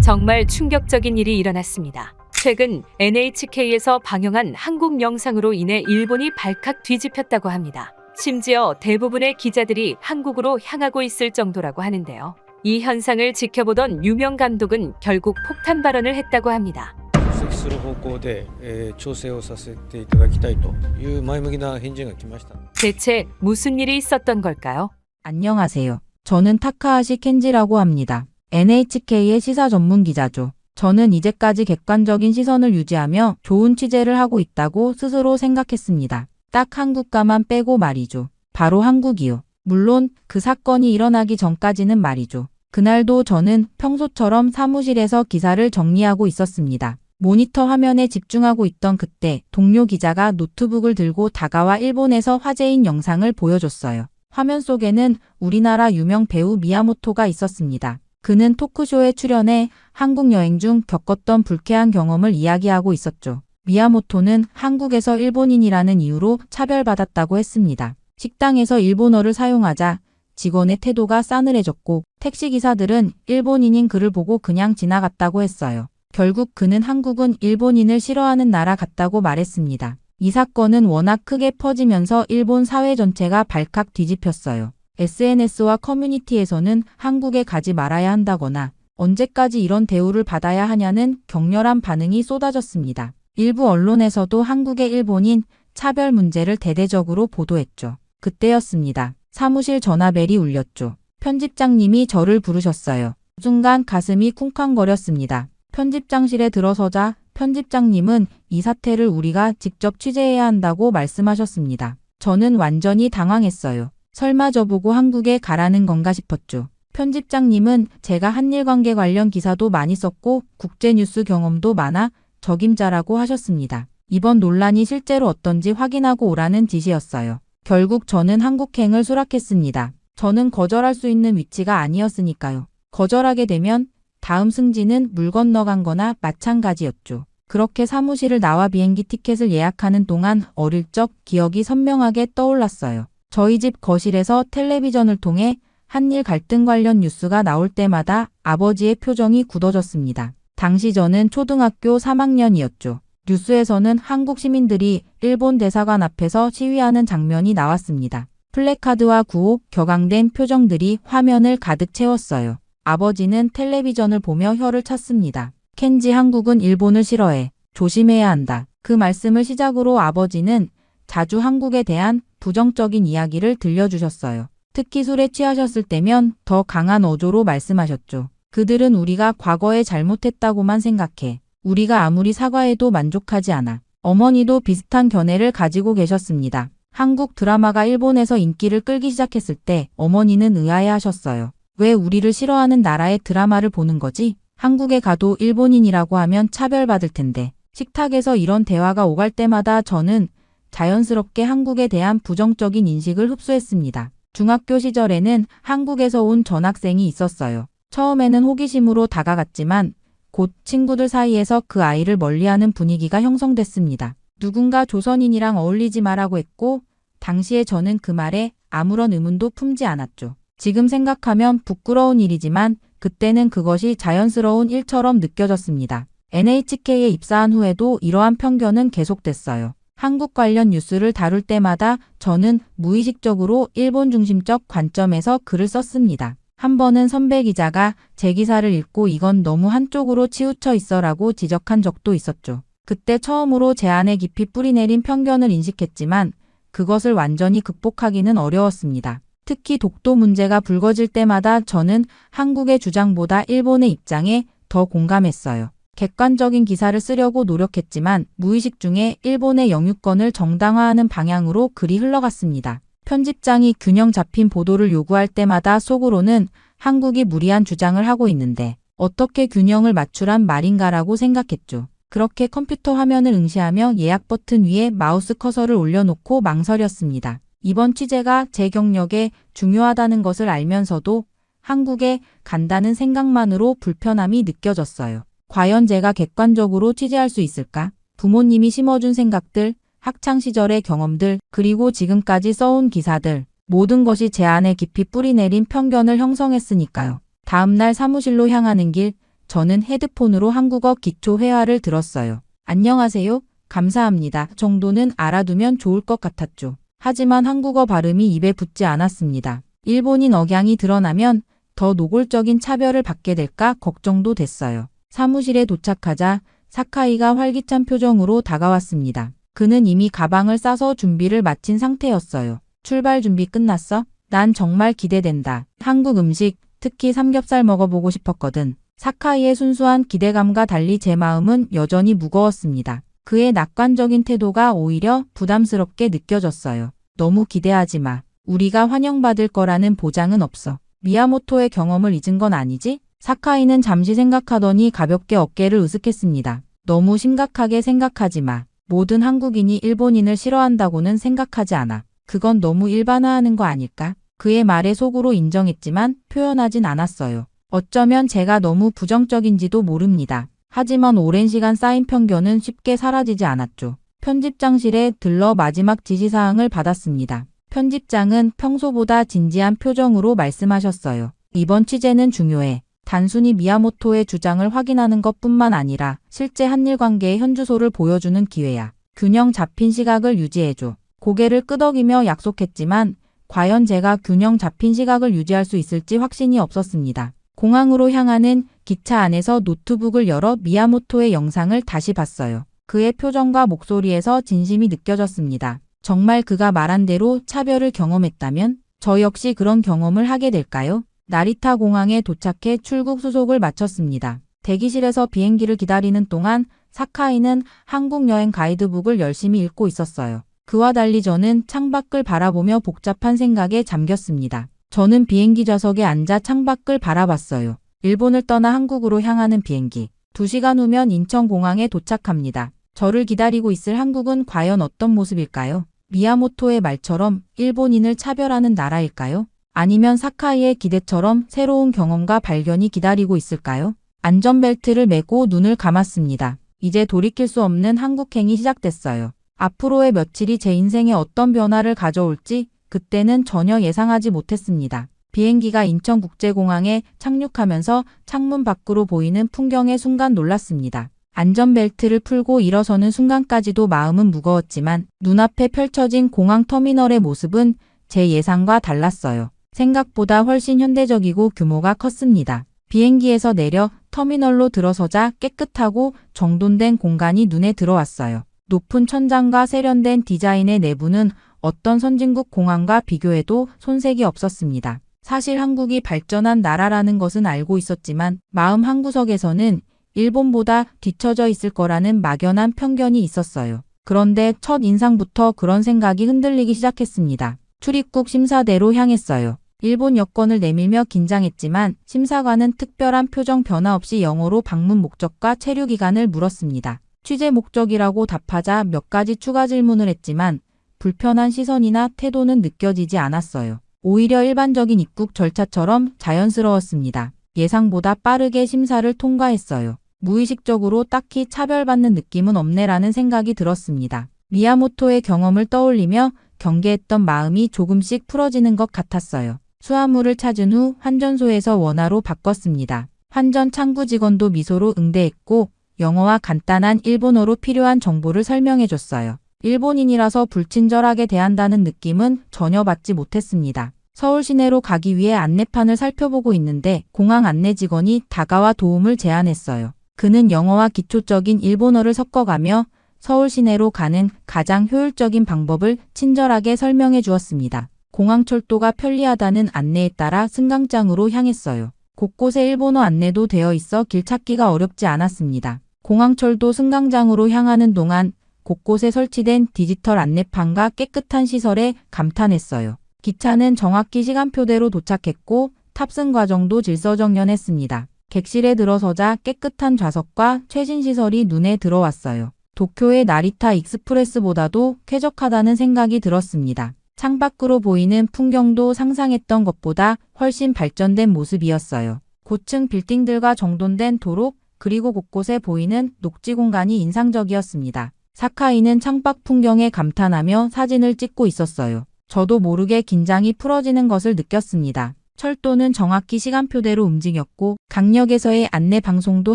정말 충격적인 일이 일어났습니다. 최근 NHK에서 방영한 한국 영상으로 인해 일본이 발칵 뒤집혔다고 합니다. 심지어 대부분의 기자들이 한국으로 향하고 있을 정도라고 하는데요. 이 현상을 지켜보던 유명 감독은 결국 폭탄 발언을 했다고 합니다. 出席する方向で、調整をさせていただきたいという前向きな返事が来ました。 대체 무슨 일이 있었던 걸까요? 안녕하세요. 저는 타카하시 켄지라고 합니다. NHK의 시사 전문 기자죠. 저는 이제까지 객관적인 시선을 유지하며 좋은 취재를 하고 있다고 스스로 생각했습니다. 딱 한국가만 빼고 말이죠. 바로 한국이요. 물론 그 사건이 일어나기 전까지는 말이죠. 그날도 저는 평소처럼 사무실에서 기사를 정리하고 있었습니다. 모니터 화면에 집중하고 있던 그때 동료 기자가 노트북을 들고 다가와 일본에서 화제인 영상을 보여줬어요. 화면 속에는 우리나라 유명 배우 미야모토가 있었습니다. 그는 토크쇼에 출연해 한국 여행 중 겪었던 불쾌한 경험을 이야기하고 있었죠. 미야모토는 한국에서 일본인이라는 이유로 차별받았다고 했습니다. 식당에서 일본어를 사용하자 직원의 태도가 싸늘해졌고 택시기사들은 일본인인 그를 보고 그냥 지나갔다고 했어요. 결국 그는 한국은 일본인을 싫어하는 나라 같다고 말했습니다. 이 사건은 워낙 크게 퍼지면서 일본 사회 전체가 발칵 뒤집혔어요. SNS와 커뮤니티에서는 한국에 가지 말아야 한다거나 언제까지 이런 대우를 받아야 하냐는 격렬한 반응이 쏟아졌습니다. 일부 언론에서도 한국의 일본인 차별 문제를 대대적으로 보도했죠. 그때였습니다. 사무실 전화벨이 울렸죠. 편집장님이 저를 부르셨어요. 순간 가슴이 쿵쾅거렸습니다. 편집장실에 들어서자 편집장님은 이 사태를 우리가 직접 취재해야 한다고 말씀하셨습니다. 저는 완전히 당황했어요. 설마 저보고 한국에 가라는 건가 싶었죠. 편집장님은 제가 한일 관계 관련 기사도 많이 썼고 국제뉴스 경험도 많아 적임자라고 하셨습니다. 이번 논란이 실제로 어떤지 확인하고 오라는 지시였어요. 결국 저는 한국행을 수락했습니다. 저는 거절할 수 있는 위치가 아니었으니까요. 거절하게 되면 다음 승진은 물 건너간 거나 마찬가지였죠. 그렇게 사무실을 나와 비행기 티켓을 예약하는 동안 어릴 적 기억이 선명하게 떠올랐어요. 저희 집 거실에서 텔레비전을 통해 한일 갈등 관련 뉴스가 나올 때마다 아버지의 표정이 굳어졌습니다. 당시 저는 초등학교 3학년이었죠. 뉴스에서는 한국 시민들이 일본 대사관 앞에서 시위하는 장면이 나왔습니다. 플래카드와 구호, 격앙된 표정들이 화면을 가득 채웠어요. 아버지는 텔레비전을 보며 혀를 찼습니다. 켄지, 한국은 일본을 싫어해. 조심해야 한다. 그 말씀을 시작으로 아버지는 자주 한국에 대한 부정적인 이야기를 들려주셨어요. 특히 술에 취하셨을 때면 더 강한 어조로 말씀하셨죠. 그들은 우리가 과거에 잘못했다고만 생각해. 우리가 아무리 사과해도 만족하지 않아. 어머니도 비슷한 견해를 가지고 계셨습니다. 한국 드라마가 일본에서 인기를 끌기 시작했을 때 어머니는 의아해하셨어요. 왜 우리를 싫어하는 나라의 드라마를 보는 거지? 한국에 가도 일본인이라고 하면 차별받을 텐데. 식탁에서 이런 대화가 오갈 때마다 저는 자연스럽게 한국에 대한 부정적인 인식을 흡수했습니다. 중학교 시절에는 한국에서 온 전학생이 있었어요. 처음에는 호기심으로 다가갔지만 곧 친구들 사이에서 그 아이를 멀리하는 분위기가 형성됐습니다. 누군가 조선인이랑 어울리지 마라고 했고 당시에 저는 그 말에 아무런 의문도 품지 않았죠. 지금 생각하면 부끄러운 일이지만 그때는 그것이 자연스러운 일처럼 느껴졌습니다. NHK에 입사한 후에도 이러한 편견은 계속됐어요. 한국 관련 뉴스를 다룰 때마다 저는 무의식적으로 일본 중심적 관점에서 글을 썼습니다. 한 번은 선배 기자가 제 기사를 읽고 이건 너무 한쪽으로 치우쳐 있어라고 지적한 적도 있었죠. 그때 처음으로 제 안에 깊이 뿌리내린 편견을 인식했지만 그것을 완전히 극복하기는 어려웠습니다. 특히 독도 문제가 불거질 때마다 저는 한국의 주장보다 일본의 입장에 더 공감했어요. 객관적인 기사를 쓰려고 노력했지만 무의식 중에 일본의 영유권을 정당화하는 방향으로 글이 흘러갔습니다. 편집장이 균형 잡힌 보도를 요구할 때마다 속으로는 한국이 무리한 주장을 하고 있는데 어떻게 균형을 맞추란 말인가라고 생각했죠. 그렇게 컴퓨터 화면을 응시하며 예약 버튼 위에 마우스 커서를 올려놓고 망설였습니다. 이번 취재가 제 경력에 중요하다는 것을 알면서도 한국에 간다는 생각만으로 불편함이 느껴졌어요. 과연 제가 객관적으로 취재할 수 있을까? 부모님이 심어준 생각들, 학창시절의 경험들, 그리고 지금까지 써온 기사들, 모든 것이 제 안에 깊이 뿌리내린 편견을 형성했으니까요. 다음날 사무실로 향하는 길, 저는 헤드폰으로 한국어 기초 회화를 들었어요. 안녕하세요. 감사합니다. 정도는 알아두면 좋을 것 같았죠. 하지만 한국어 발음이 입에 붙지 않았습니다. 일본인 억양이 드러나면 더 노골적인 차별을 받게 될까 걱정도 됐어요. 사무실에 도착하자 사카이가 활기찬 표정으로 다가왔습니다. 그는 이미 가방을 싸서 준비를 마친 상태였어요. 출발 준비 끝났어? 난 정말 기대된다. 한국 음식, 특히 삼겹살 먹어보고 싶었거든. 사카이의 순수한 기대감과 달리 제 마음은 여전히 무거웠습니다. 그의 낙관적인 태도가 오히려 부담스럽게 느껴졌어요. 너무 기대하지 마. 우리가 환영받을 거라는 보장은 없어. 미야모토의 경험을 잊은 건 아니지? 사카이는 잠시 생각하더니 가볍게 어깨를 으쓱했습니다. 너무 심각하게 생각하지 마. 모든 한국인이 일본인을 싫어한다고는 생각하지 않아. 그건 너무 일반화하는 거 아닐까? 그의 말에 속으로 인정했지만 표현하진 않았어요. 어쩌면 제가 너무 부정적인지도 모릅니다. 하지만 오랜 시간 쌓인 편견은 쉽게 사라지지 않았죠. 편집장실에 들러 마지막 지시사항을 받았습니다. 편집장은 평소보다 진지한 표정으로 말씀하셨어요. 이번 취재는 중요해. 단순히 미야모토의 주장을 확인하는 것뿐만 아니라 실제 한일 관계의 현주소를 보여주는 기회야. 균형 잡힌 시각을 유지해줘. 고개를 끄덕이며 약속했지만 과연 제가 균형 잡힌 시각을 유지할 수 있을지 확신이 없었습니다. 공항으로 향하는 기차 안에서 노트북을 열어 미야모토의 영상을 다시 봤어요. 그의 표정과 목소리에서 진심이 느껴졌습니다. 정말 그가 말한 대로 차별을 경험했다면 저 역시 그런 경험을 하게 될까요? 나리타 공항에 도착해 출국 수속을 마쳤습니다. 대기실에서 비행기를 기다리는 동안 사카이는 한국 여행 가이드북을 열심히 읽고 있었어요. 그와 달리 저는 창밖을 바라보며 복잡한 생각에 잠겼습니다. 저는 비행기 좌석에 앉아 창밖을 바라봤어요. 일본을 떠나 한국으로 향하는 비행기. 2시간 후면 인천공항에 도착합니다. 저를 기다리고 있을 한국은 과연 어떤 모습일까요? 미야모토의 말처럼 일본인을 차별하는 나라일까요? 아니면 사카이의 기대처럼 새로운 경험과 발견이 기다리고 있을까요? 안전벨트를 매고 눈을 감았습니다. 이제 돌이킬 수 없는 한국행이 시작됐어요. 앞으로의 며칠이 제 인생에 어떤 변화를 가져올지 그때는 전혀 예상하지 못했습니다. 비행기가 인천국제공항에 착륙하면서 창문 밖으로 보이는 풍경에 순간 놀랐습니다. 안전벨트를 풀고 일어서는 순간까지도 마음은 무거웠지만 눈앞에 펼쳐진 공항 터미널의 모습은 제 예상과 달랐어요. 생각보다 훨씬 현대적이고 규모가 컸습니다. 비행기에서 내려 터미널로 들어서자 깨끗하고 정돈된 공간이 눈에 들어왔어요. 높은 천장과 세련된 디자인의 내부는 어떤 선진국 공항과 비교해도 손색이 없었습니다. 사실 한국이 발전한 나라라는 것은 알고 있었지만 마음 한구석에서는 일본보다 뒤처져 있을 거라는 막연한 편견이 있었어요. 그런데 첫 인상부터 그런 생각이 흔들리기 시작했습니다. 출입국 심사대로 향했어요. 일본 여권을 내밀며 긴장했지만 심사관은 특별한 표정 변화 없이 영어로 방문 목적과 체류 기간을 물었습니다. 취재 목적이라고 답하자 몇 가지 추가 질문을 했지만 불편한 시선이나 태도는 느껴지지 않았어요. 오히려 일반적인 입국 절차처럼 자연스러웠습니다. 예상보다 빠르게 심사를 통과했어요. 무의식적으로 딱히 차별받는 느낌은 없네라는 생각이 들었습니다. 미야모토의 경험을 떠올리며 경계했던 마음이 조금씩 풀어지는 것 같았어요. 수화물을 찾은 후 환전소에서 원화로 바꿨습니다. 환전 창구 직원도 미소로 응대했고 영어와 간단한 일본어로 필요한 정보를 설명해줬어요. 일본인이라서 불친절하게 대한다는 느낌은 전혀 받지 못했습니다. 서울 시내로 가기 위해 안내판을 살펴보고 있는데 공항 안내 직원이 다가와 도움을 제안했어요. 그는 영어와 기초적인 일본어를 섞어가며 서울 시내로 가는 가장 효율적인 방법을 친절하게 설명해 주었습니다. 공항철도가 편리하다는 안내에 따라 승강장으로 향했어요. 곳곳에 일본어 안내도 되어 있어 길 찾기가 어렵지 않았습니다. 공항철도 승강장으로 향하는 동안 곳곳에 설치된 디지털 안내판과 깨끗한 시설에 감탄했어요. 기차는 정확히 시간표대로 도착했고 탑승 과정도 질서정연했습니다. 객실에 들어서자 깨끗한 좌석과 최신 시설이 눈에 들어왔어요. 도쿄의 나리타 익스프레스보다도 쾌적하다는 생각이 들었습니다. 창밖으로 보이는 풍경도 상상했던 것보다 훨씬 발전된 모습이었어요. 고층 빌딩들과 정돈된 도로 그리고 곳곳에 보이는 녹지 공간이 인상적이었습니다. 사카이는 창밖 풍경에 감탄하며 사진을 찍고 있었어요. 저도 모르게 긴장이 풀어지는 것을 느꼈습니다. 철도는 정확히 시간표대로 움직였고 강역에서의 안내 방송도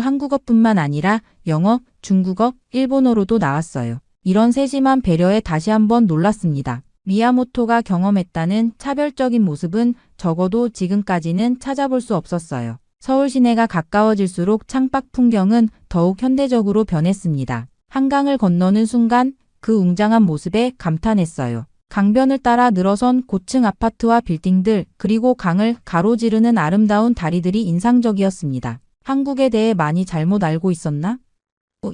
한국어뿐만 아니라 영어, 중국어, 일본어로도 나왔어요. 이런 세심한 배려에 다시 한번 놀랐습니다. 미야모토가 경험했다는 차별적인 모습은 적어도 지금까지는 찾아볼 수 없었어요. 서울 시내가 가까워질수록 창밖 풍경은 더욱 현대적으로 변했습니다. 한강을 건너는 순간 그 웅장한 모습에 감탄했어요. 강변을 따라 늘어선 고층 아파트와 빌딩들, 그리고 강을 가로지르는 아름다운 다리들이 인상적이었습니다. 한국에 대해 많이 잘못 알고 있었나?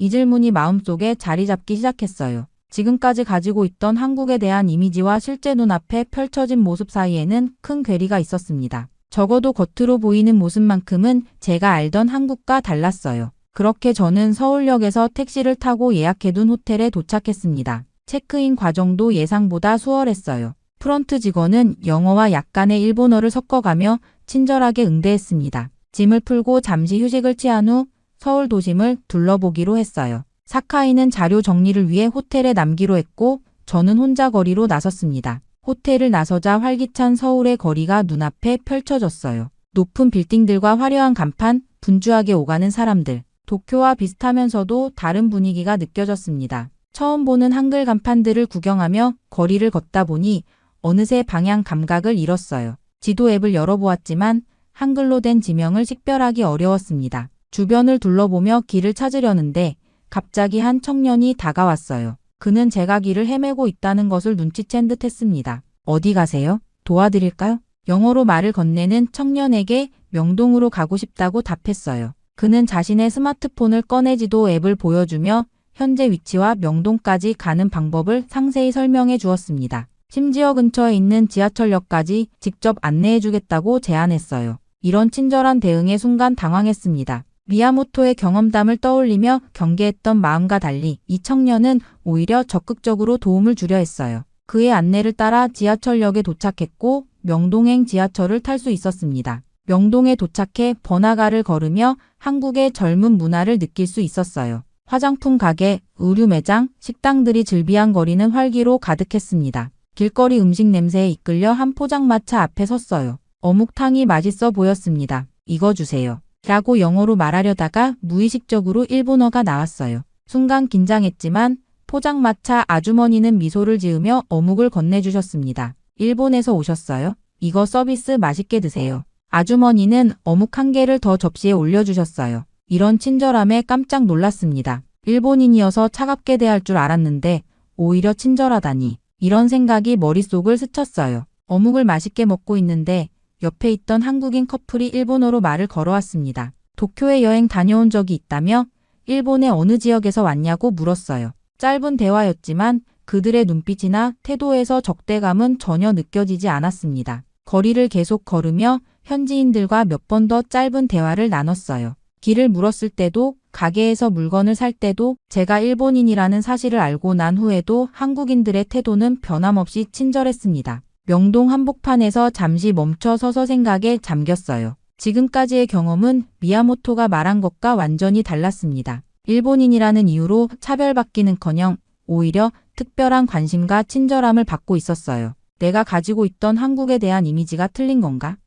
이 질문이 마음속에 자리 잡기 시작했어요. 지금까지 가지고 있던 한국에 대한 이미지와 실제 눈앞에 펼쳐진 모습 사이에는 큰 괴리가 있었습니다. 적어도 겉으로 보이는 모습만큼은 제가 알던 한국과 달랐어요. 그렇게 저는 서울역에서 택시를 타고 예약해둔 호텔에 도착했습니다. 체크인 과정도 예상보다 수월했어요. 프런트 직원은 영어와 약간의 일본어를 섞어가며 친절하게 응대했습니다. 짐을 풀고 잠시 휴식을 취한 후 서울 도심을 둘러보기로 했어요. 사카이는 자료 정리를 위해 호텔에 남기로 했고 저는 혼자 거리로 나섰습니다. 호텔을 나서자 활기찬 서울의 거리가 눈앞에 펼쳐졌어요. 높은 빌딩들과 화려한 간판, 분주하게 오가는 사람들. 도쿄와 비슷하면서도 다른 분위기가 느껴졌습니다. 처음 보는 한글 간판들을 구경하며 거리를 걷다 보니 어느새 방향 감각을 잃었어요. 지도 앱을 열어보았지만 한글로 된 지명을 식별하기 어려웠습니다. 주변을 둘러보며 길을 찾으려는데 갑자기 한 청년이 다가왔어요. 그는 제가 길을 헤매고 있다는 것을 눈치챈 듯 했습니다. 어디 가세요? 도와드릴까요? 영어로 말을 건네는 청년에게 명동으로 가고 싶다고 답했어요. 그는 자신의 스마트폰을 꺼내 지도 앱을 보여주며 현재 위치와 명동까지 가는 방법을 상세히 설명해 주었습니다. 심지어 근처에 있는 지하철역까지 직접 안내해 주겠다고 제안했어요. 이런 친절한 대응에 순간 당황했습니다. 미야모토의 경험담을 떠올리며 경계했던 마음과 달리 이 청년은 오히려 적극적으로 도움을 주려 했어요. 그의 안내를 따라 지하철역에 도착했고 명동행 지하철을 탈 수 있었습니다. 명동에 도착해 번화가를 걸으며 한국의 젊은 문화를 느낄 수 있었어요. 화장품 가게, 의류 매장, 식당들이 즐비한 거리는 활기로 가득했습니다. 길거리 음식 냄새에 이끌려 한 포장마차 앞에 섰어요. 어묵탕이 맛있어 보였습니다. 이거 주세요. 라고 영어로 말하려다가 무의식적으로 일본어가 나왔어요. 순간 긴장했지만 포장마차 아주머니는 미소를 지으며 어묵을 건네주셨습니다. 일본에서 오셨어요? 이거 서비스 맛있게 드세요. 아주머니는 어묵 1개를 더 접시에 올려주셨어요. 이런 친절함에 깜짝 놀랐습니다. 일본인이어서 차갑게 대할 줄 알았는데 오히려 친절하다니. 이런 생각이 머릿속을 스쳤어요. 어묵을 맛있게 먹고 있는데 옆에 있던 한국인 커플이 일본어로 말을 걸어왔습니다. 도쿄에 여행 다녀온 적이 있다며 일본의 어느 지역에서 왔냐고 물었어요. 짧은 대화였지만 그들의 눈빛이나 태도에서 적대감은 전혀 느껴지지 않았습니다. 거리를 계속 걸으며 현지인들과 몇 번 더 짧은 대화를 나눴어요. 길을 물었을 때도 가게에서 물건을 살 때도 제가 일본인이라는 사실을 알고 난 후에도 한국인들의 태도는 변함없이 친절했습니다. 명동 한복판에서 잠시 멈춰 서서 생각에 잠겼어요. 지금까지의 경험은 미야모토가 말한 것과 완전히 달랐습니다. 일본인이라는 이유로 차별받기는커녕 오히려 특별한 관심과 친절함을 받고 있었어요. 내가 가지고 있던 한국에 대한 이미지가 틀린 건가?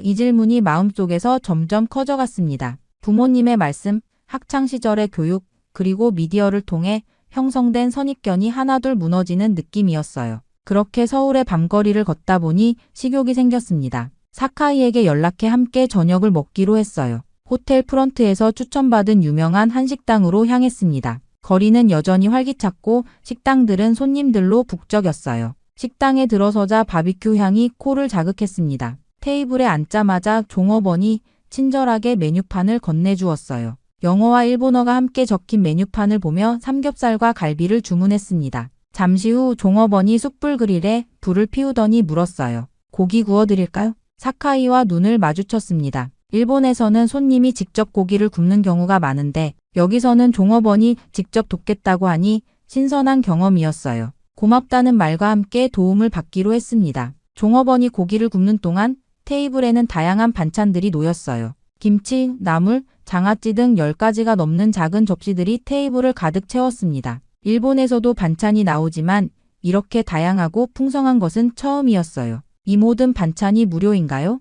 이 질문이 마음속에서 점점 커져갔습니다. 부모님의 말씀, 학창시절의 교육, 그리고 미디어를 통해 형성된 선입견이 하나둘 무너지는 느낌이었어요. 그렇게 서울의 밤거리를 걷다 보니 식욕이 생겼습니다. 사카이에게 연락해 함께 저녁을 먹기로 했어요. 호텔 프런트에서 추천받은 유명한 한식당으로 향했습니다. 거리는 여전히 활기찼고 식당들은 손님들로 북적였어요. 식당에 들어서자 바비큐 향이 코를 자극했습니다. 테이블에 앉자마자 종업원이 친절하게 메뉴판을 건네주었어요. 영어와 일본어가 함께 적힌 메뉴판을 보며 삼겹살과 갈비를 주문했습니다. 잠시 후 종업원이 숯불 그릴에 불을 피우더니 물었어요. 고기 구워드릴까요? 사카이와 눈을 마주쳤습니다. 일본에서는 손님이 직접 고기를 굽는 경우가 많은데 여기서는 종업원이 직접 돕겠다고 하니 신선한 경험이었어요. 고맙다는 말과 함께 도움을 받기로 했습니다. 종업원이 고기를 굽는 동안 테이블에는 다양한 반찬들이 놓였어요. 김치, 나물, 장아찌 등 10가지가 넘는 작은 접시들이 테이블을 가득 채웠습니다. 일본에서도 반찬이 나오지만 이렇게 다양하고 풍성한 것은 처음이었어요. 이 모든 반찬이 무료인가요?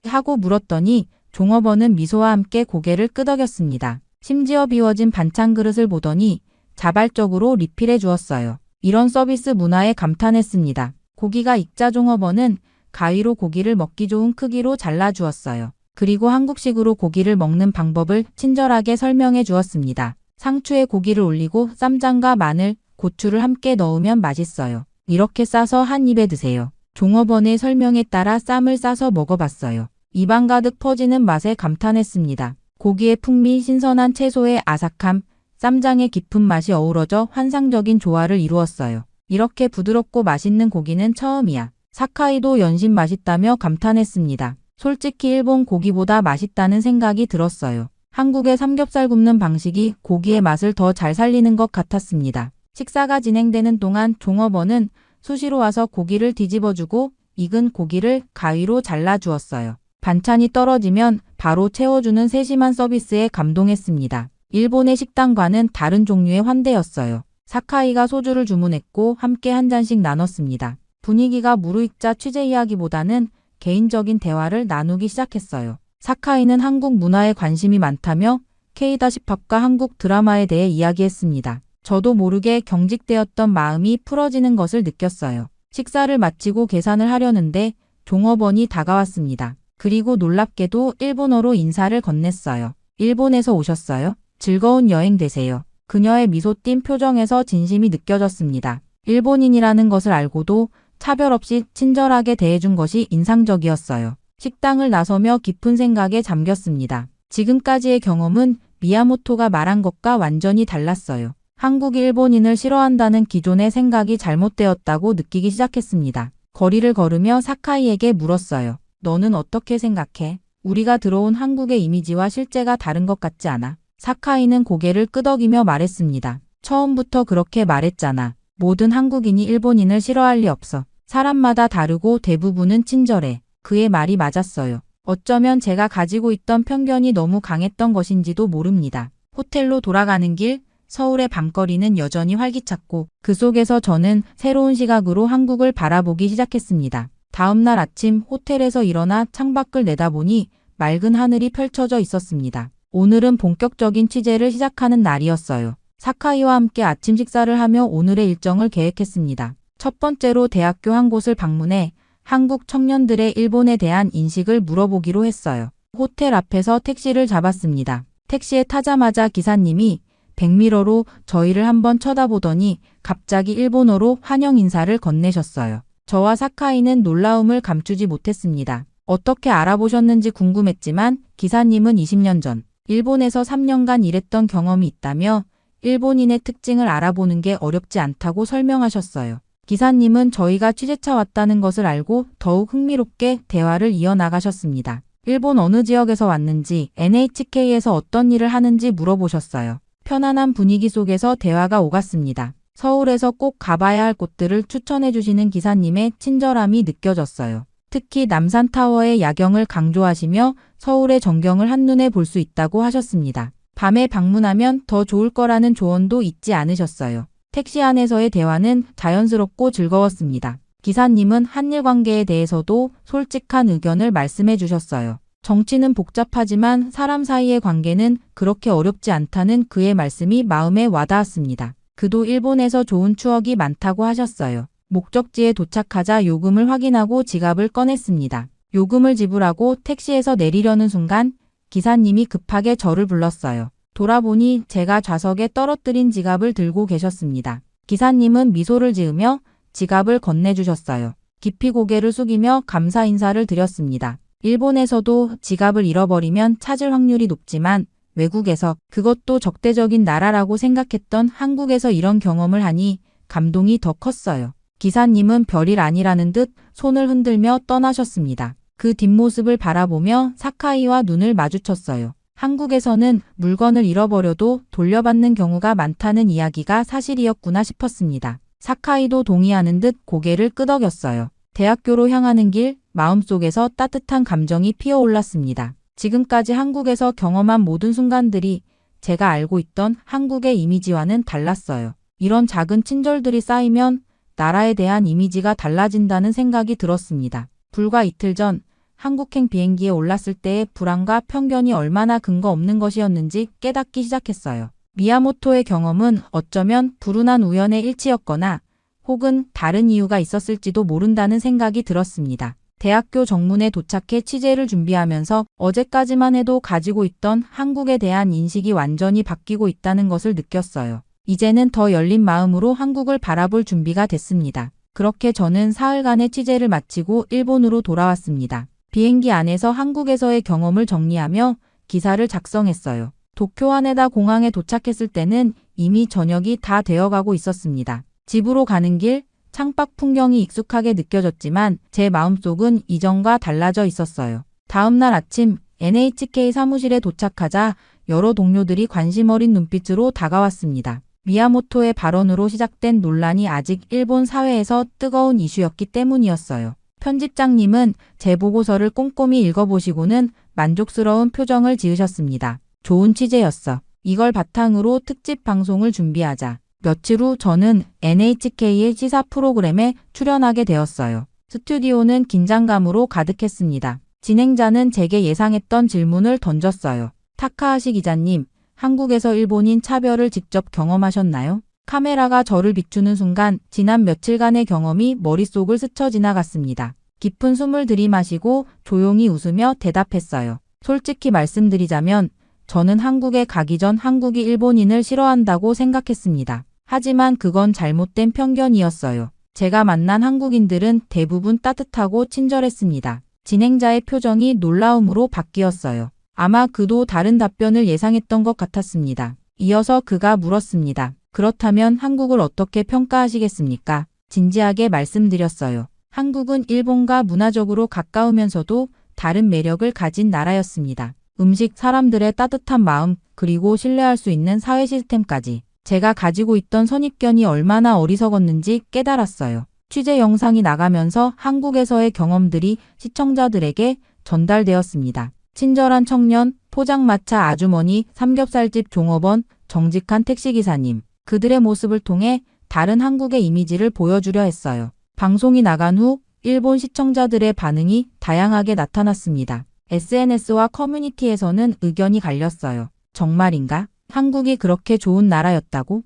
하고 물었더니 종업원은 미소와 함께 고개를 끄덕였습니다. 심지어 비워진 반찬 그릇을 보더니 자발적으로 리필해 주었어요. 이런 서비스 문화에 감탄했습니다. 고기가 익자 종업원은 가위로 고기를 먹기 좋은 크기로 잘라 주었어요. 그리고 한국식으로 고기를 먹는 방법을 친절하게 설명해 주었습니다. 상추에 고기를 올리고 쌈장과 마늘, 고추를 함께 넣으면 맛있어요. 이렇게 싸서 한 입에 드세요. 종업원의 설명에 따라 쌈을 싸서 먹어봤어요. 입안 가득 퍼지는 맛에 감탄했습니다. 고기의 풍미, 신선한 채소의 아삭함, 쌈장의 깊은 맛이 어우러져 환상적인 조화를 이루었어요. 이렇게 부드럽고 맛있는 고기는 처음이야. 사카이도 연신 맛있다며 감탄했습니다. 솔직히 일본 고기보다 맛있다는 생각이 들었어요. 한국의 삼겹살 굽는 방식이 고기의 맛을 더 잘 살리는 것 같았습니다. 식사가 진행되는 동안 종업원은 수시로 와서 고기를 뒤집어주고 익은 고기를 가위로 잘라주었어요. 반찬이 떨어지면 바로 채워주는 세심한 서비스에 감동했습니다. 일본의 식당과는 다른 종류의 환대였어요. 사카이가 소주를 주문했고 함께 한 잔씩 나눴습니다. 분위기가 무르익자 취재 이야기보다는 개인적인 대화를 나누기 시작했어요. 사카이는 한국 문화에 관심이 많다며 K-팝과 한국 드라마에 대해 이야기했습니다. 저도 모르게 경직되었던 마음이 풀어지는 것을 느꼈어요. 식사를 마치고 계산을 하려는데 종업원이 다가왔습니다. 그리고 놀랍게도 일본어로 인사를 건넸어요. 일본에서 오셨어요? 즐거운 여행 되세요. 그녀의 미소 띈 표정에서 진심이 느껴졌습니다. 일본인이라는 것을 알고도 차별 없이 친절하게 대해준 것이 인상적이었어요. 식당을 나서며 깊은 생각에 잠겼습니다. 지금까지의 경험은 미야모토가 말한 것과 완전히 달랐어요. 한국이 일본인을 싫어한다는 기존의 생각이 잘못되었다고 느끼기 시작했습니다. 거리를 걸으며 사카이에게 물었어요. 너는 어떻게 생각해? 우리가 들어온 한국의 이미지와 실제가 다른 것 같지 않아? 사카이는 고개를 끄덕이며 말했습니다. 처음부터 그렇게 말했잖아. 모든 한국인이 일본인을 싫어할 리 없어. 사람마다 다르고 대부분은 친절해. 그의 말이 맞았어요. 어쩌면 제가 가지고 있던 편견이 너무 강했던 것인지도 모릅니다. 호텔로 돌아가는 길, 서울의 밤거리는 여전히 활기찼고 그 속에서 저는 새로운 시각으로 한국을 바라보기 시작했습니다. 다음 날 아침 호텔에서 일어나 창밖을 내다보니 맑은 하늘이 펼쳐져 있었습니다. 오늘은 본격적인 취재를 시작하는 날이었어요. 사카이와 함께 아침 식사를 하며 오늘의 일정을 계획했습니다. 첫 번째로 대학교 한 곳을 방문해 한국 청년들의 일본에 대한 인식을 물어보기로 했어요. 호텔 앞에서 택시를 잡았습니다. 택시에 타자마자 기사님이 백미러로 저희를 한번 쳐다보더니 갑자기 일본어로 환영 인사를 건네셨어요. 저와 사카이는 놀라움을 감추지 못했습니다. 어떻게 알아보셨는지 궁금했지만 기사님은 20년 전 일본에서 3년간 일했던 경험이 있다며 일본인의 특징을 알아보는 게 어렵지 않다고 설명하셨어요. 기사님은 저희가 취재차 왔다는 것을 알고 더욱 흥미롭게 대화를 이어나가셨습니다. 일본 어느 지역에서 왔는지, NHK에서 어떤 일을 하는지 물어보셨어요. 편안한 분위기 속에서 대화가 오갔습니다. 서울에서 꼭 가봐야 할 곳들을 추천해 주시는 기사님의 친절함이 느껴졌어요. 특히 남산타워의 야경을 강조하시며 서울의 전경을 한눈에 볼 수 있다고 하셨습니다. 밤에 방문하면 더 좋을 거라는 조언도 잊지 않으셨어요. 택시 안에서의 대화는 자연스럽고 즐거웠습니다. 기사님은 한일 관계에 대해서도 솔직한 의견을 말씀해 주셨어요. 정치는 복잡하지만 사람 사이의 관계는 그렇게 어렵지 않다는 그의 말씀이 마음에 와닿았습니다. 그도 일본에서 좋은 추억이 많다고 하셨어요. 목적지에 도착하자 요금을 확인하고 지갑을 꺼냈습니다. 요금을 지불하고 택시에서 내리려는 순간 기사님이 급하게 저를 불렀어요. 돌아보니 제가 좌석에 떨어뜨린 지갑을 들고 계셨습니다. 기사님은 미소를 지으며 지갑을 건네주셨어요. 깊이 고개를 숙이며 감사 인사를 드렸습니다. 일본에서도 지갑을 잃어버리면 찾을 확률이 높지만 외국에서, 그것도 적대적인 나라라고 생각했던 한국에서 이런 경험을 하니 감동이 더 컸어요. 기사님은 별일 아니라는 듯 손을 흔들며 떠나셨습니다. 그 뒷모습을 바라보며 사카이와 눈을 마주쳤어요. 한국에서는 물건을 잃어버려도 돌려받는 경우가 많다는 이야기가 사실이었구나 싶었습니다. 사카이도 동의하는 듯 고개를 끄덕였어요. 대학교로 향하는 길, 마음속에서 따뜻한 감정이 피어올랐습니다. 지금까지 한국에서 경험한 모든 순간들이 제가 알고 있던 한국의 이미지와는 달랐어요. 이런 작은 친절들이 쌓이면 나라에 대한 이미지가 달라진다는 생각이 들었습니다. 불과 이틀 전 한국행 비행기에 올랐을 때의 불안과 편견이 얼마나 근거 없는 것이었는지 깨닫기 시작했어요. 미야모토의 경험은 어쩌면 불운한 우연의 일치였거나 혹은 다른 이유가 있었을지도 모른다는 생각이 들었습니다. 대학교 정문에 도착해 취재를 준비하면서 어제까지만 해도 가지고 있던 한국에 대한 인식이 완전히 바뀌고 있다는 것을 느꼈어요. 이제는 더 열린 마음으로 한국을 바라볼 준비가 됐습니다. 그렇게 저는 사흘간의 취재를 마치고 일본으로 돌아왔습니다. 비행기 안에서 한국에서의 경험을 정리하며 기사를 작성했어요. 도쿄 하네다 공항에 도착했을 때는 이미 저녁이 다 되어가고 있었습니다. 집으로 가는 길, 창밖 풍경이 익숙하게 느껴졌지만 제 마음속은 이전과 달라져 있었어요. 다음 날 아침 NHK 사무실에 도착하자 여러 동료들이 관심 어린 눈빛으로 다가왔습니다. 미야모토의 발언으로 시작된 논란이 아직 일본 사회에서 뜨거운 이슈였기 때문이었어요. 편집장님은 제 보고서를 꼼꼼히 읽어보시고는 만족스러운 표정을 지으셨습니다. 좋은 취재였어. 이걸 바탕으로 특집 방송을 준비하자. 며칠 후 저는 NHK의 시사 프로그램에 출연하게 되었어요. 스튜디오는 긴장감으로 가득했습니다. 진행자는 제게 예상했던 질문을 던졌어요. 타카하시 기자님, 한국에서 일본인 차별을 직접 경험하셨나요? 카메라가 저를 비추는 순간 지난 며칠간의 경험이 머릿속을 스쳐 지나갔습니다. 깊은 숨을 들이마시고 조용히 웃으며 대답했어요. 솔직히 말씀드리자면 저는 한국에 가기 전 한국이 일본인을 싫어한다고 생각했습니다. 하지만 그건 잘못된 편견이었어요. 제가 만난 한국인들은 대부분 따뜻하고 친절했습니다. 진행자의 표정이 놀라움으로 바뀌었어요. 아마 그도 다른 답변을 예상했던 것 같았습니다. 이어서 그가 물었습니다. 그렇다면 한국을 어떻게 평가하시겠습니까? 진지하게 말씀드렸어요. 한국은 일본과 문화적으로 가까우면서도 다른 매력을 가진 나라였습니다. 음식, 사람들의 따뜻한 마음, 그리고 신뢰할 수 있는 사회 시스템까지. 제가 가지고 있던 선입견이 얼마나 어리석었는지 깨달았어요. 취재 영상이 나가면서 한국에서의 경험들이 시청자들에게 전달되었습니다. 친절한 청년, 포장마차 아주머니, 삼겹살집 종업원, 정직한 택시기사님. 그들의 모습을 통해 다른 한국의 이미지를 보여주려 했어요. 방송이 나간 후 일본 시청자들의 반응이 다양하게 나타났습니다. SNS와 커뮤니티에서는 의견이 갈렸어요. 정말인가? 한국이 그렇게 좋은 나라였다고?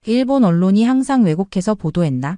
일본 언론이 항상 왜곡해서 보도했나?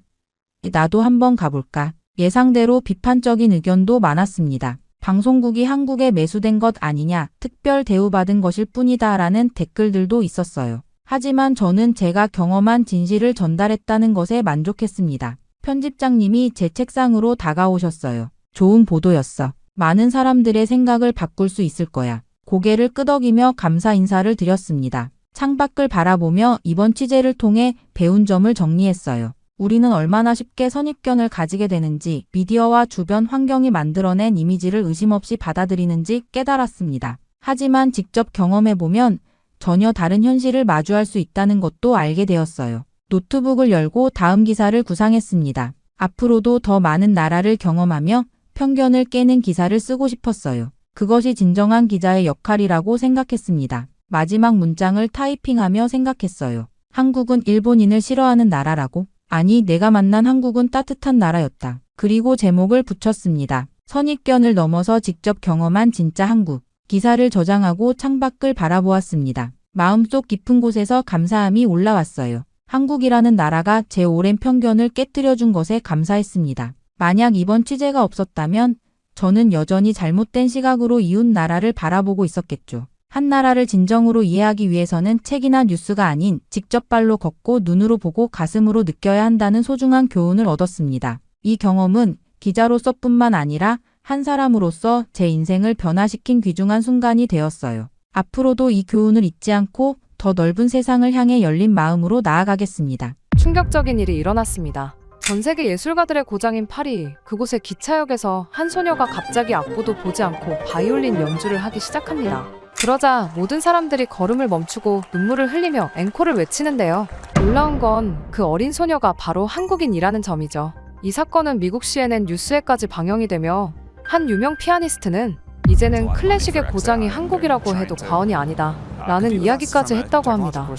나도 한번 가볼까? 예상대로 비판적인 의견도 많았습니다. 방송국이 한국에 매수된 것 아니냐, 특별 대우받은 것일 뿐이다 라는 댓글들도 있었어요. 하지만 저는 제가 경험한 진실을 전달했다는 것에 만족했습니다. 편집장님이 제 책상으로 다가오셨어요. 좋은 보도였어. 많은 사람들의 생각을 바꿀 수 있을 거야. 고개를 끄덕이며 감사 인사를 드렸습니다. 창밖을 바라보며 이번 취재를 통해 배운 점을 정리했어요. 우리는 얼마나 쉽게 선입견을 가지게 되는지, 미디어와 주변 환경이 만들어낸 이미지를 의심 없이 받아들이는지 깨달았습니다. 하지만 직접 경험해보면 전혀 다른 현실을 마주할 수 있다는 것도 알게 되었어요. 노트북을 열고 다음 기사를 구상했습니다. 앞으로도 더 많은 나라를 경험하며 편견을 깨는 기사를 쓰고 싶었어요. 그것이 진정한 기자의 역할이라고 생각했습니다. 마지막 문장을 타이핑하며 생각했어요. 한국은 일본인을 싫어하는 나라라고? 아니, 내가 만난 한국은 따뜻한 나라였다. 그리고 제목을 붙였습니다. 선입견을 넘어서 직접 경험한 진짜 한국. 기사를 저장하고 창밖을 바라보았습니다. 마음속 깊은 곳에서 감사함이 올라왔어요. 한국이라는 나라가 제 오랜 편견을 깨뜨려준 것에 감사했습니다. 만약 이번 취재가 없었다면 저는 여전히 잘못된 시각으로 이웃 나라를 바라보고 있었겠죠. 한 나라를 진정으로 이해하기 위해서는 책이나 뉴스가 아닌 직접 발로 걷고 눈으로 보고 가슴으로 느껴야 한다는 소중한 교훈을 얻었습니다. 이 경험은 기자로서뿐만 아니라 한 사람으로서 제 인생을 변화시킨 귀중한 순간이 되었어요. 앞으로도 이 교훈을 잊지 않고 더 넓은 세상을 향해 열린 마음으로 나아가겠습니다. 충격적인 일이 일어났습니다. 전 세계 예술가들의 고장인 파리, 그곳의 기차역에서 한 소녀가 갑자기 앞보도 보지 않고 바이올린 연주를 하기 시작합니다. 그러자 모든 사람들이 걸음을 멈추고 눈물을 흘리며 앵콜을 외치는데요. 놀라운 건 그 어린 소녀가 바로 한국인이라는 점이죠. 이 사건은 미국 CNN 뉴스에까지 방영이 되며 한 유명 피아니스트는 이제는 클래식의 고장이 한국이라고 해도 과언이 아니다 라는 이야기까지 했다고 합니다.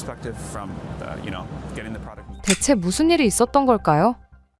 대체 무슨 일이 있었던 걸까요?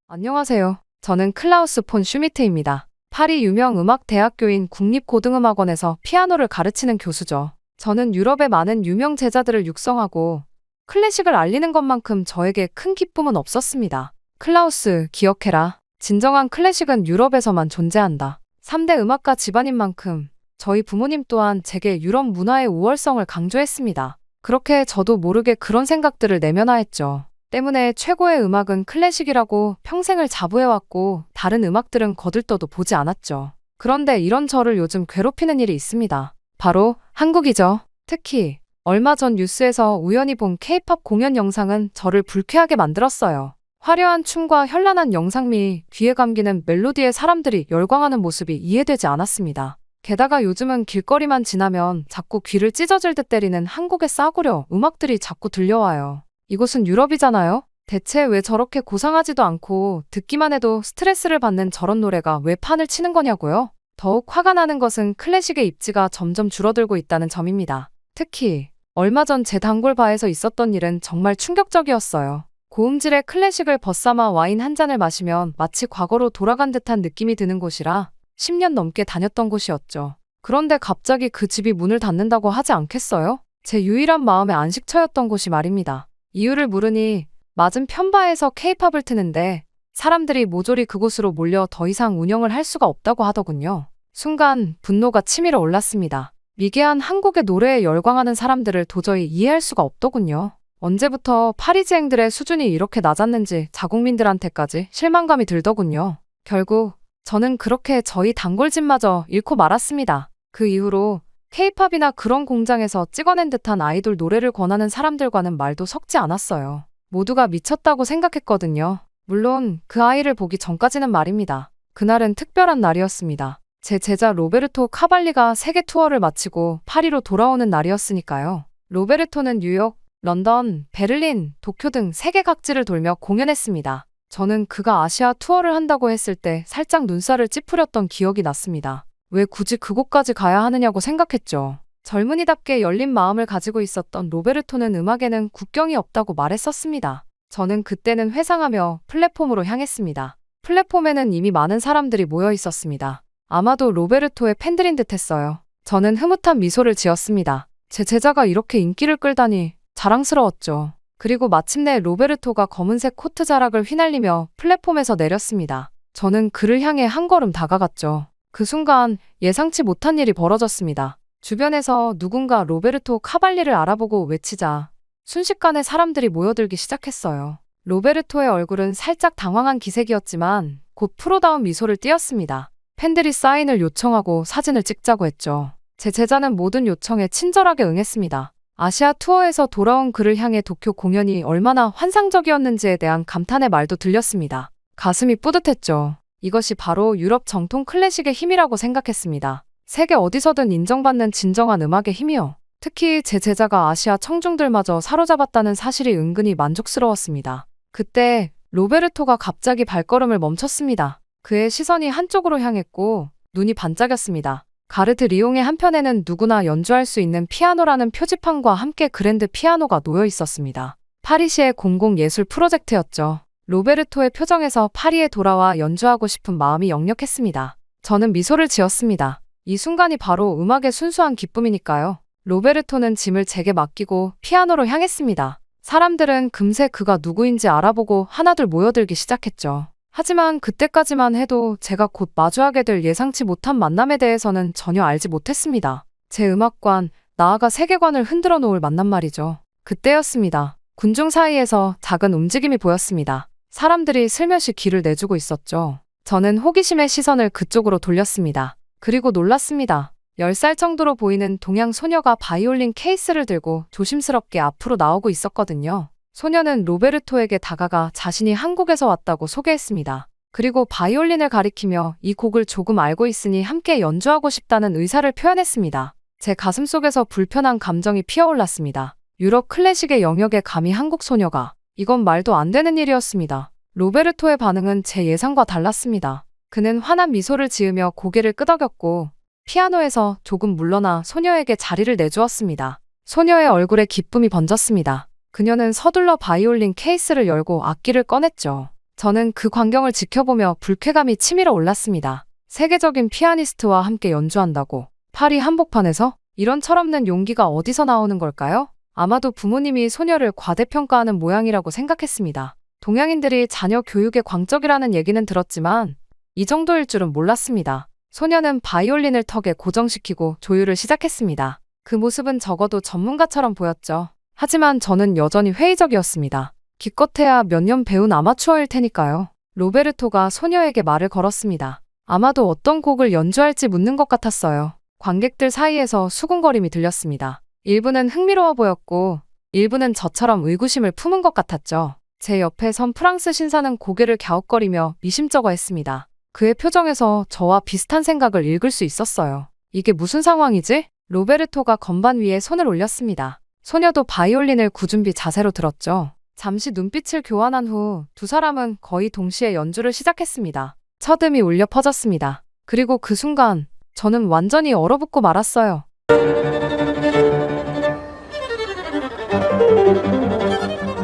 안녕하세요. 저는 클라우스 폰 슈미트입니다. 파리 유명 음악 대학교인 국립고등음악원에서 피아노를 가르치는 교수죠. 저는 유럽의 많은 유명 제자들을 육성하고 클래식을 알리는 것만큼 저에게 큰 기쁨은 없었습니다. 클라우스, 기억해라. 진정한 클래식은 유럽에서만 존재한다. 3대 음악가 집안인 만큼 저희 부모님 또한 제게 유럽 문화의 우월성을 강조했습니다. 그렇게 저도 모르게 그런 생각들을 내면화했죠. 때문에 최고의 음악은 클래식이라고 평생을 자부해왔고 다른 음악들은 거들떠도 보지 않았죠. 그런데 이런 저를 요즘 괴롭히는 일이 있습니다. 바로 한국이죠. 특히 얼마 전 뉴스에서 우연히 본 K-팝 공연 영상은 저를 불쾌하게 만들었어요. 화려한 춤과 현란한 영상미, 귀에 감기는 멜로디에 사람들이 열광하는 모습이 이해되지 않았습니다. 게다가 요즘은 길거리만 지나면 자꾸 귀를 찢어질 듯 때리는 한국의 싸구려 음악들이 자꾸 들려와요. 이곳은 유럽이잖아요? 대체 왜 저렇게 고상하지도 않고 듣기만 해도 스트레스를 받는 저런 노래가 왜 판을 치는 거냐고요? 더욱 화가 나는 것은 클래식의 입지가 점점 줄어들고 있다는 점입니다. 특히 얼마 전 제 단골 바에서 있었던 일은 정말 충격적이었어요. 고음질의 클래식을 벗삼아 와인 한 잔을 마시면 마치 과거로 돌아간 듯한 느낌이 드는 곳이라 10년 넘게 다녔던 곳이었죠. 그런데 갑자기 그 집이 문을 닫는다고 하지 않겠어요? 제 유일한 마음의 안식처였던 곳이 말입니다. 이유를 물으니 맞은편 바에서 K-팝을 트는데 사람들이 모조리 그곳으로 몰려 더 이상 운영을 할 수가 없다고 하더군요. 순간 분노가 치밀어 올랐습니다. 미개한 한국의 노래에 열광하는 사람들을 도저히 이해할 수가 없더군요. 언제부터 파리지앵들의 수준이 이렇게 낮았는지 자국민들한테까지 실망감이 들더군요. 결국 저는 그렇게 저희 단골집마저 잃고 말았습니다. 그 이후로 K-팝이나 그런 공장에서 찍어낸 듯한 아이돌 노래를 권하는 사람들과는 말도 섞지 않았어요. 모두가 미쳤다고 생각했거든요. 물론 그 아이를 보기 전까지는 말입니다. 그날은 특별한 날이었습니다. 제 제자 로베르토 카발리가 세계 투어를 마치고 파리로 돌아오는 날이었으니까요. 로베르토는 뉴욕, 런던, 베를린, 도쿄 등 세계 각지를 돌며 공연했습니다. 저는 그가 아시아 투어를 한다고 했을 때 살짝 눈살을 찌푸렸던 기억이 났습니다. 왜 굳이 그곳까지 가야 하느냐고 생각했죠. 젊은이답게 열린 마음을 가지고 있었던 로베르토는 음악에는 국경이 없다고 말했었습니다. 저는 그때는 회상하며 플랫폼으로 향했습니다. 플랫폼에는 이미 많은 사람들이 모여 있었습니다. 아마도 로베르토의 팬들인 듯했어요. 저는 흐뭇한 미소를 지었습니다. 제 제자가 이렇게 인기를 끌다니 자랑스러웠죠. 그리고 마침내 로베르토가 검은색 코트 자락을 휘날리며 플랫폼에서 내렸습니다. 저는 그를 향해 한 걸음 다가갔죠. 그 순간 예상치 못한 일이 벌어졌습니다. 주변에서 누군가 로베르토 카발리를 알아보고 외치자 순식간에 사람들이 모여들기 시작했어요. 로베르토의 얼굴은 살짝 당황한 기색이었지만 곧 프로다운 미소를 띄었습니다. 팬들이 사인을 요청하고 사진을 찍자고 했죠. 제 제자는 모든 요청에 친절하게 응했습니다. 아시아 투어에서 돌아온 그를 향해 도쿄 공연이 얼마나 환상적이었는지에 대한 감탄의 말도 들렸습니다. 가슴이 뿌듯했죠. 이것이 바로 유럽 정통 클래식의 힘이라고 생각했습니다. 세계 어디서든 인정받는 진정한 음악의 힘이요. 특히 제 제자가 아시아 청중들마저 사로잡았다는 사실이 은근히 만족스러웠습니다. 그때 로베르토가 갑자기 발걸음을 멈췄습니다. 그의 시선이 한쪽으로 향했고 눈이 반짝였습니다. 가르드 리옹의 한편에는 누구나 연주할 수 있는 피아노라는 표지판과 함께 그랜드 피아노가 놓여 있었습니다. 파리시의 공공예술 프로젝트였죠. 로베르토의 표정에서 파리에 돌아와 연주하고 싶은 마음이 역력했습니다. 저는 미소를 지었습니다. 이 순간이 바로 음악의 순수한 기쁨이니까요. 로베르토는 짐을 제게 맡기고 피아노로 향했습니다. 사람들은 금세 그가 누구인지 알아보고 하나둘 모여들기 시작했죠. 하지만 그때까지만 해도 제가 곧 마주하게 될 예상치 못한 만남에 대해서는 전혀 알지 못했습니다. 제 음악관, 나아가 세계관을 흔들어 놓을 만남 말이죠. 그때였습니다. 군중 사이에서 작은 움직임이 보였습니다. 사람들이 슬며시 귀를 내주고 있었죠. 저는 호기심의 시선을 그쪽으로 돌렸습니다. 그리고 놀랐습니다. 10살 정도로 보이는 동양 소녀가 바이올린 케이스를 들고 조심스럽게 앞으로 나오고 있었거든요. 소녀는 로베르토에게 다가가 자신이 한국에서 왔다고 소개했습니다. 그리고 바이올린을 가리키며 이 곡을 조금 알고 있으니 함께 연주하고 싶다는 의사를 표현했습니다. 제 가슴속에서 불편한 감정이 피어올랐습니다. 유럽 클래식의 영역에 감히 한국 소녀가. 이건 말도 안 되는 일이었습니다. 로베르토의 반응은 제 예상과 달랐습니다. 그는 환한 미소를 지으며 고개를 끄덕였고 피아노에서 조금 물러나 소녀에게 자리를 내주었습니다. 소녀의 얼굴에 기쁨이 번졌습니다. 그녀는 서둘러 바이올린 케이스를 열고 악기를 꺼냈죠. 저는 그 광경을 지켜보며 불쾌감이 치밀어 올랐습니다. 세계적인 피아니스트와 함께 연주한다고. 파리 한복판에서? 이런 철없는 용기가 어디서 나오는 걸까요? 아마도 부모님이 소녀를 과대평가하는 모양이라고 생각했습니다. 동양인들이 자녀 교육에 광적이라는 얘기는 들었지만 이 정도일 줄은 몰랐습니다. 소녀는 바이올린을 턱에 고정시키고 조율을 시작했습니다. 그 모습은 적어도 전문가처럼 보였죠. 하지만 저는 여전히 회의적이었습니다. 기껏해야 몇 년 배운 아마추어일 테니까요. 로베르토가 소녀에게 말을 걸었습니다. 아마도 어떤 곡을 연주할지 묻는 것 같았어요. 관객들 사이에서 수군거림이 들렸습니다. 일부는 흥미로워 보였고 일부는 저처럼 의구심을 품은 것 같았죠. 제 옆에 선 프랑스 신사는 고개를 갸웃거리며 미심쩍어 했습니다. 그의 표정에서 저와 비슷한 생각을 읽을 수 있었어요. 이게 무슨 상황이지? 로베르토가 건반 위에 손을 올렸습니다. 소녀도 바이올린을 구준비 자세로 들었죠. 잠시 눈빛을 교환한 후 두 사람은 거의 동시에 연주를 시작했습니다. 첫음이 울려 퍼졌습니다. 그리고 그 순간 저는 완전히 얼어붙고 말았어요.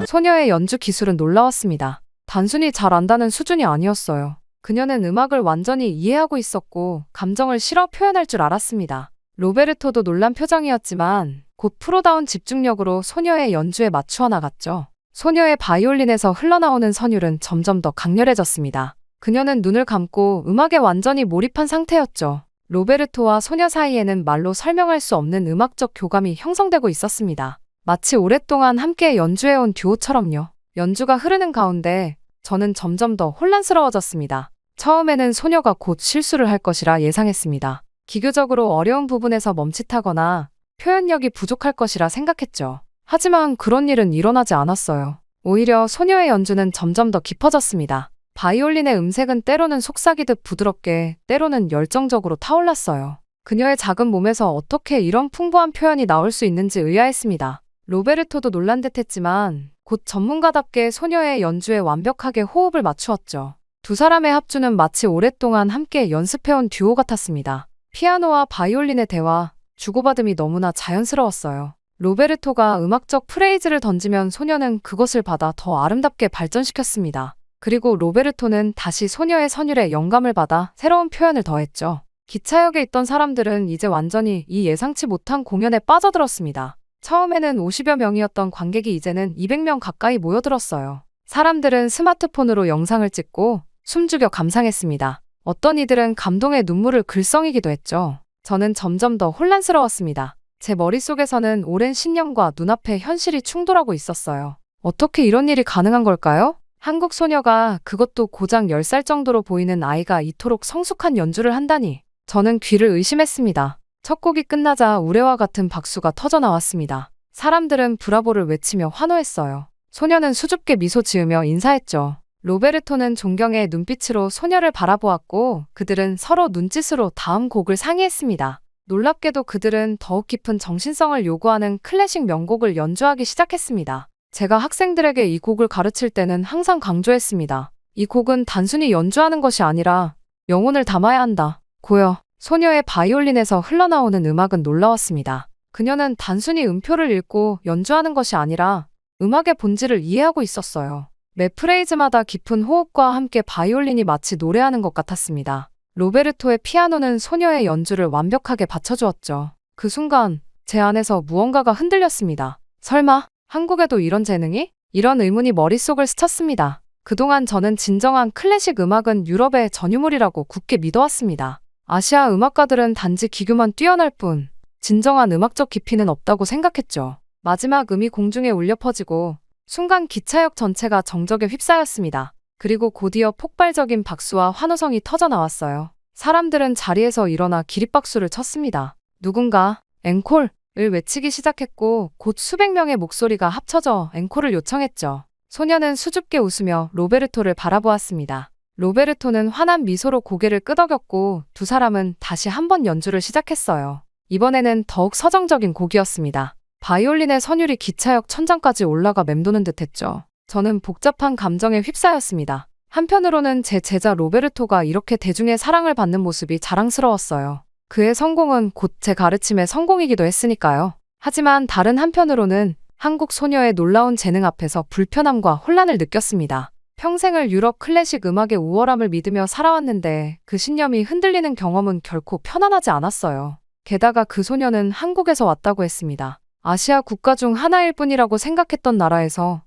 소녀의 연주 기술은 놀라웠습니다. 단순히 잘 안다는 수준이 아니었어요. 그녀는 음악을 완전히 이해하고 있었고 감정을 실어 표현할 줄 알았습니다. 로베르토도 놀란 표정이었지만 곧 프로다운 집중력으로 소녀의 연주에 맞추어 나갔죠. 소녀의 바이올린에서 흘러나오는 선율은 점점 더 강렬해졌습니다. 그녀는 눈을 감고 음악에 완전히 몰입한 상태였죠. 로베르토와 소녀 사이에는 말로 설명할 수 없는 음악적 교감이 형성되고 있었습니다. 마치 오랫동안 함께 연주해온 듀오처럼요. 연주가 흐르는 가운데 저는 점점 더 혼란스러워졌습니다. 처음에는 소녀가 곧 실수를 할 것이라 예상했습니다. 기교적으로 어려운 부분에서 멈칫하거나 표현력이 부족할 것이라 생각했죠. 하지만 그런 일은 일어나지 않았어요. 오히려 소녀의 연주는 점점 더 깊어졌습니다. 바이올린의 음색은 때로는 속삭이듯 부드럽게, 때로는 열정적으로 타올랐어요. 그녀의 작은 몸에서 어떻게 이런 풍부한 표현이 나올 수 있는지 의아했습니다. 로베르토도 놀란 듯 했지만 곧 전문가답게 소녀의 연주에 완벽하게 호흡을 맞추었죠. 두 사람의 합주는 마치 오랫동안 함께 연습해온 듀오 같았습니다. 피아노와 바이올린의 대화, 주고받음이 너무나 자연스러웠어요. 로베르토가 음악적 프레이즈를 던지면 소녀는 그것을 받아 더 아름답게 발전시켰습니다. 그리고 로베르토는 다시 소녀의 선율에 영감을 받아 새로운 표현을 더했죠. 기차역에 있던 사람들은 이제 완전히 이 예상치 못한 공연에 빠져들었습니다. 처음에는 50여 명이었던 관객이 이제는 200명 가까이 모여들었어요. 사람들은 스마트폰으로 영상을 찍고 숨죽여 감상했습니다. 어떤 이들은 감동의 눈물을 글썽이기도 했죠. 저는 점점 더 혼란스러웠습니다. 제 머릿속에서는 오랜 신념과 눈앞의 현실이 충돌하고 있었어요. 어떻게 이런 일이 가능한 걸까요? 한국 소녀가, 그것도 고작 10살 정도로 보이는 아이가 이토록 성숙한 연주를 한다니. 저는 귀를 의심했습니다. 첫 곡이 끝나자 우레와 같은 박수가 터져 나왔습니다. 사람들은 브라보를 외치며 환호했어요. 소녀는 수줍게 미소 지으며 인사했죠. 로베르토는 존경의 눈빛으로 소녀를 바라보았고 그들은 서로 눈짓으로 다음 곡을 상의했습니다. 놀랍게도 그들은 더욱 깊은 정신성을 요구하는 클래식 명곡을 연주하기 시작했습니다. 제가 학생들에게 이 곡을 가르칠 때는 항상 강조했습니다. 이 곡은 단순히 연주하는 것이 아니라 영혼을 담아야 한다. 고요. 소녀의 바이올린에서 흘러나오는 음악은 놀라웠습니다. 그녀는 단순히 음표를 읽고 연주하는 것이 아니라 음악의 본질을 이해하고 있었어요. 매 프레이즈마다 깊은 호흡과 함께 바이올린이 마치 노래하는 것 같았습니다. 로베르토의 피아노는 소녀의 연주를 완벽하게 받쳐주었죠. 그 순간 제 안에서 무언가가 흔들렸습니다. 설마 한국에도 이런 재능이? 이런 의문이 머릿속을 스쳤습니다. 그동안 저는 진정한 클래식 음악은 유럽의 전유물이라고 굳게 믿어왔습니다. 아시아 음악가들은 단지 기교만 뛰어날 뿐 진정한 음악적 깊이는 없다고 생각했죠. 마지막 음이 공중에 울려 퍼지고 순간 기차역 전체가 정적에 휩싸였습니다. 그리고 곧이어 폭발적인 박수와 환호성이 터져 나왔어요. 사람들은 자리에서 일어나 기립박수를 쳤습니다. 누군가 앵콜을 외치기 시작했고 곧 수백 명의 목소리가 합쳐져 앵콜을 요청했죠. 소녀는 수줍게 웃으며 로베르토를 바라보았습니다. 로베르토는 환한 미소로 고개를 끄덕였고 두 사람은 다시 한 번 연주를 시작했어요. 이번에는 더욱 서정적인 곡이었습니다. 바이올린의 선율이 기차역 천장까지 올라가 맴도는 듯했죠. 저는 복잡한 감정에 휩싸였습니다. 한편으로는 제 제자 로베르토가 이렇게 대중의 사랑을 받는 모습이 자랑스러웠어요. 그의 성공은 곧 제 가르침의 성공이기도 했으니까요. 하지만 다른 한편으로는 한국 소녀의 놀라운 재능 앞에서 불편함과 혼란을 느꼈습니다. 평생을 유럽 클래식 음악의 우월함을 믿으며 살아왔는데 그 신념이 흔들리는 경험은 결코 편안하지 않았어요. 게다가 그 소녀는 한국에서 왔다고 했습니다. 아시아 국가 중 하나일 뿐이라고 생각했던 나라에서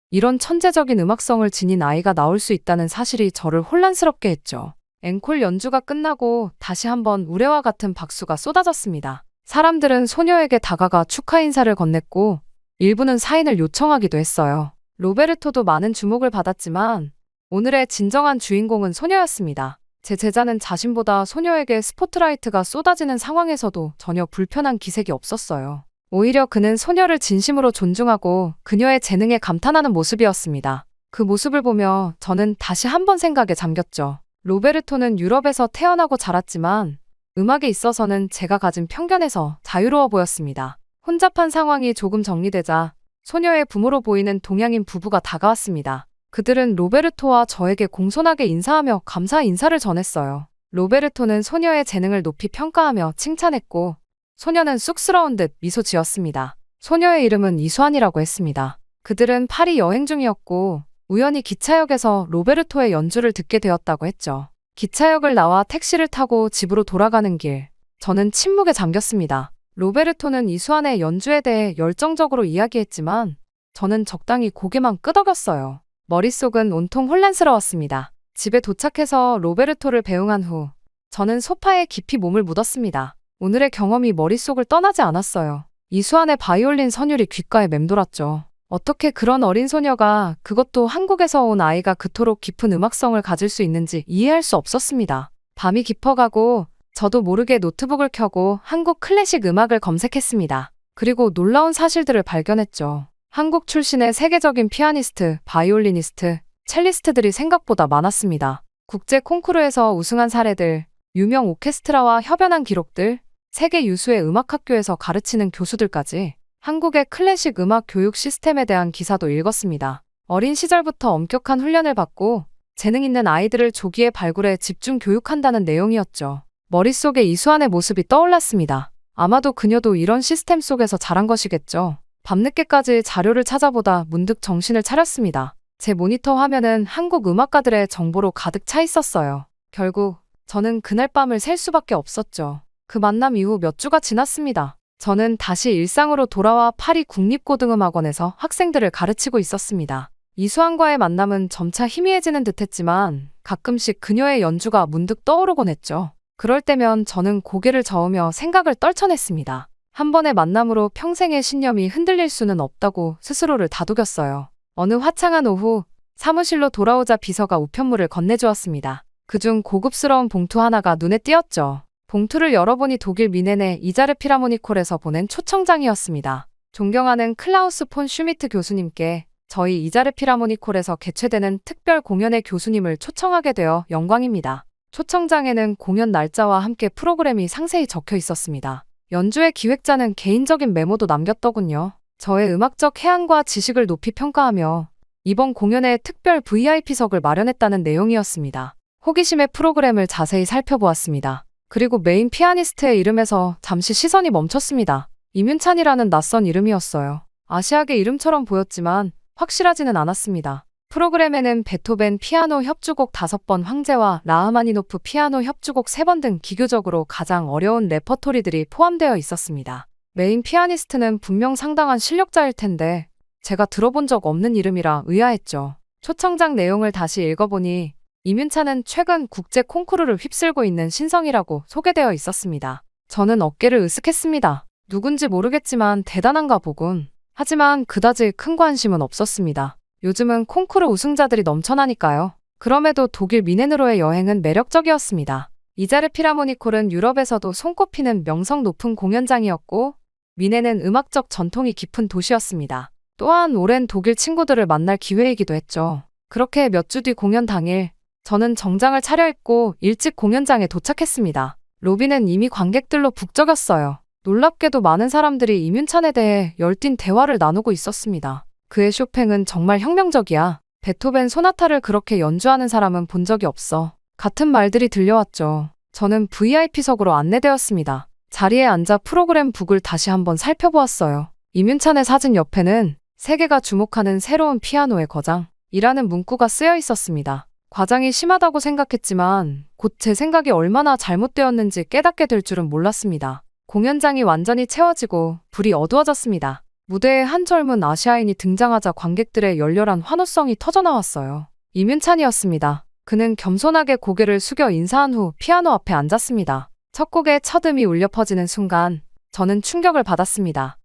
이런 천재적인 음악성을 지닌 아이가 나올 수 있다는 사실이 저를 혼란스럽게 했죠. 앵콜 연주가 끝나고 다시 한번 우레와 같은 박수가 쏟아졌습니다. 사람들은 소녀에게 다가가 축하 인사를 건넸고 일부는 사인을 요청하기도 했어요. 로베르토도 많은 주목을 받았지만 오늘의 진정한 주인공은 소녀였습니다. 제 제자는 자신보다 소녀에게 스포트라이트가 쏟아지는 상황에서도 전혀 불편한 기색이 없었어요. 오히려 그는 소녀를 진심으로 존중하고 그녀의 재능에 감탄하는 모습이었습니다. 그 모습을 보며 저는 다시 한번 생각에 잠겼죠. 로베르토는 유럽에서 태어나고 자랐지만 음악에 있어서는 제가 가진 편견에서 자유로워 보였습니다. 혼잡한 상황이 조금 정리되자 소녀의 부모로 보이는 동양인 부부가 다가왔습니다. 그들은 로베르토와 저에게 공손하게 인사하며 감사 인사를 전했어요. 로베르토는 소녀의 재능을 높이 평가하며 칭찬했고 소녀는 쑥스러운 듯 미소 지었습니다. 소녀의 이름은 이수환이라고 했습니다. 그들은 파리 여행 중이었고 우연히 기차역에서 로베르토의 연주를 듣게 되었다고 했죠. 기차역을 나와 택시를 타고 집으로 돌아가는 길, 저는 침묵에 잠겼습니다. 로베르토는 이수환의 연주에 대해 열정적으로 이야기했지만 저는 적당히 고개만 끄덕였어요. 머릿속은 온통 혼란스러웠습니다. 집에 도착해서 로베르토를 배웅한 후 저는 소파에 깊이 몸을 묻었습니다. 오늘의 경험이 머릿속을 떠나지 않았어요. 이수환의 바이올린 선율이 귓가에 맴돌았죠. 어떻게 그런 어린 소녀가, 그것도 한국에서 온 아이가 그토록 깊은 음악성을 가질 수 있는지 이해할 수 없었습니다. 밤이 깊어가고 저도 모르게 노트북을 켜고 한국 클래식 음악을 검색했습니다. 그리고 놀라운 사실들을 발견했죠. 한국 출신의 세계적인 피아니스트, 바이올리니스트, 첼리스트들이 생각보다 많았습니다. 국제 콩쿠르에서 우승한 사례들, 유명 오케스트라와 협연한 기록들, 세계 유수의 음악학교에서 가르치는 교수들까지 한국의 클래식 음악 교육 시스템에 대한 기사도 읽었습니다. 어린 시절부터 엄격한 훈련을 받고 재능 있는 아이들을 조기에 발굴해 집중 교육한다는 내용이었죠. 머릿속에 이수환의 모습이 떠올랐습니다. 아마도 그녀도 이런 시스템 속에서 자란 것이겠죠. 밤늦게까지 자료를 찾아보다 문득 정신을 차렸습니다. 제 모니터 화면은 한국 음악가들의 정보로 가득 차 있었어요. 결국 저는 그날 밤을 셀 수밖에 없었죠. 그 만남 이후 몇 주가 지났습니다. 저는 다시 일상으로 돌아와 파리 국립고등음악원에서 학생들을 가르치고 있었습니다. 이수환과의 만남은 점차 희미해지는 듯했지만 가끔씩 그녀의 연주가 문득 떠오르곤 했죠. 그럴 때면 저는 고개를 저으며 생각을 떨쳐냈습니다. 한 번의 만남으로 평생의 신념이 흔들릴 수는 없다고 스스로를 다독였어요. 어느 화창한 오후 사무실로 돌아오자 비서가 우편물을 건네주었습니다. 그중 고급스러운 봉투 하나가 눈에 띄었죠. 봉투를 열어보니 독일 미넨의 이자르 피라모니콜에서 보낸 초청장이었습니다. 존경하는 클라우스 폰 슈미트 교수님께 저희 이자르 피라모니콜에서 개최되는 특별 공연의 교수님을 초청하게 되어 영광입니다. 초청장에는 공연 날짜와 함께 프로그램이 상세히 적혀 있었습니다. 연주의 기획자는 개인적인 메모도 남겼더군요. 저의 음악적 해안과 지식을 높이 평가하며 이번 공연에 특별 VIP석을 마련했다는 내용이었습니다. 호기심에 프로그램을 자세히 살펴보았습니다. 그리고 메인 피아니스트의 이름에서 잠시 시선이 멈췄습니다. 이뮨찬이라는 낯선 이름이었어요. 아시아계 이름처럼 보였지만 확실하지는 않았습니다. 프로그램에는 베토벤 피아노 협주곡 5번 황제와 라흐마니노프 피아노 협주곡 3번 등 기교적으로 가장 어려운 레퍼토리들이 포함되어 있었습니다. 메인 피아니스트는 분명 상당한 실력자일 텐데 제가 들어본 적 없는 이름이라 의아했죠. 초청장 내용을 다시 읽어보니 이뮨찬은 최근 국제 콩쿠르를 휩쓸고 있는 신성이라고 소개되어 있었습니다. 저는 어깨를 으쓱했습니다. 누군지 모르겠지만 대단한가 보군. 하지만 그다지 큰 관심은 없었습니다. 요즘은 콩쿠르 우승자들이 넘쳐나니까요. 그럼에도 독일 미넨으로의 여행은 매력적이었습니다. 이자르 피라모니콜은 유럽에서도 손꼽히는 명성 높은 공연장이었고 미넨은 음악적 전통이 깊은 도시였습니다. 또한 오랜 독일 친구들을 만날 기회이기도 했죠. 그렇게 몇 주 뒤 공연 당일 저는 정장을 차려입고 일찍 공연장에 도착했습니다. 로비는 이미 관객들로 북적였어요. 놀랍게도 많은 사람들이 이뮨찬에 대해 열띤 대화를 나누고 있었습니다. 그의 쇼팽은 정말 혁명적이야. 베토벤 소나타를 그렇게 연주하는 사람은 본 적이 없어. 같은 말들이 들려왔죠. 저는 VIP석으로 안내되었습니다. 자리에 앉아 프로그램 북을 다시 한번 살펴보았어요. 이뮨찬의 사진 옆에는 세계가 주목하는 새로운 피아노의 거장, 이라는 문구가 쓰여 있었습니다. 과장이 심하다고 생각했지만 곧 제 생각이 얼마나 잘못되었는지 깨닫게 될 줄은 몰랐습니다. 공연장이 완전히 채워지고 불이 어두워졌습니다. 무대에 한 젊은 아시아인이 등장하자 관객들의 열렬한 환호성이 터져나왔어요. 이민찬이었습니다. 그는 겸손하게 고개를 숙여 인사한 후 피아노 앞에 앉았습니다. 첫 곡의 첫 음이 울려 퍼지는 순간 저는 충격을 받았습니다.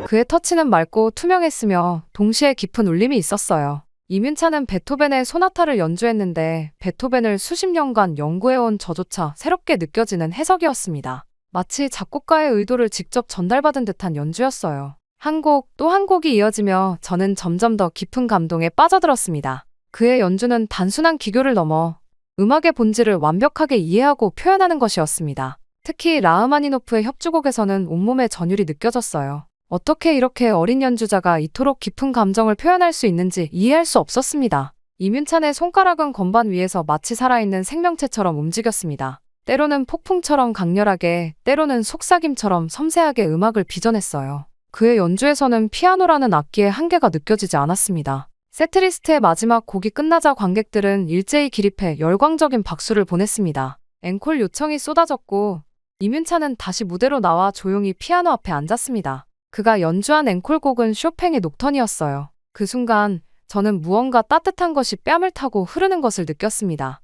그의 터치는 맑고 투명했으며 동시에 깊은 울림이 있었어요. 이민찬은 베토벤의 소나타를 연주했는데 베토벤을 수십 년간 연구해온 저조차 새롭게 느껴지는 해석이었습니다. 마치 작곡가의 의도를 직접 전달받은 듯한 연주였어요. 한 곡 또 한 곡이 이어지며 저는 점점 더 깊은 감동에 빠져들었습니다. 그의 연주는 단순한 기교를 넘어 음악의 본질을 완벽하게 이해하고 표현하는 것이었습니다. 특히 라흐마니노프의 협주곡에서는 온몸의 전율이 느껴졌어요. 어떻게 이렇게 어린 연주자가 이토록 깊은 감정을 표현할 수 있는지 이해할 수 없었습니다. 이민찬의 손가락은 건반 위에서 마치 살아있는 생명체처럼 움직였습니다. 때로는 폭풍처럼 강렬하게, 때로는 속삭임처럼 섬세하게 음악을 빚어냈어요. 그의 연주에서는 피아노라는 악기의 한계가 느껴지지 않았습니다. 세트리스트의 마지막 곡이 끝나자 관객들은 일제히 기립해 열광적인 박수를 보냈습니다. 앵콜 요청이 쏟아졌고 이민찬은 다시 무대로 나와 조용히 피아노 앞에 앉았습니다. 그가 연주한 앵콜곡은 쇼팽의 녹턴이었어요. 그 순간 저는 무언가 따뜻한 것이 뺨을 타고 흐르는 것을 느꼈습니다.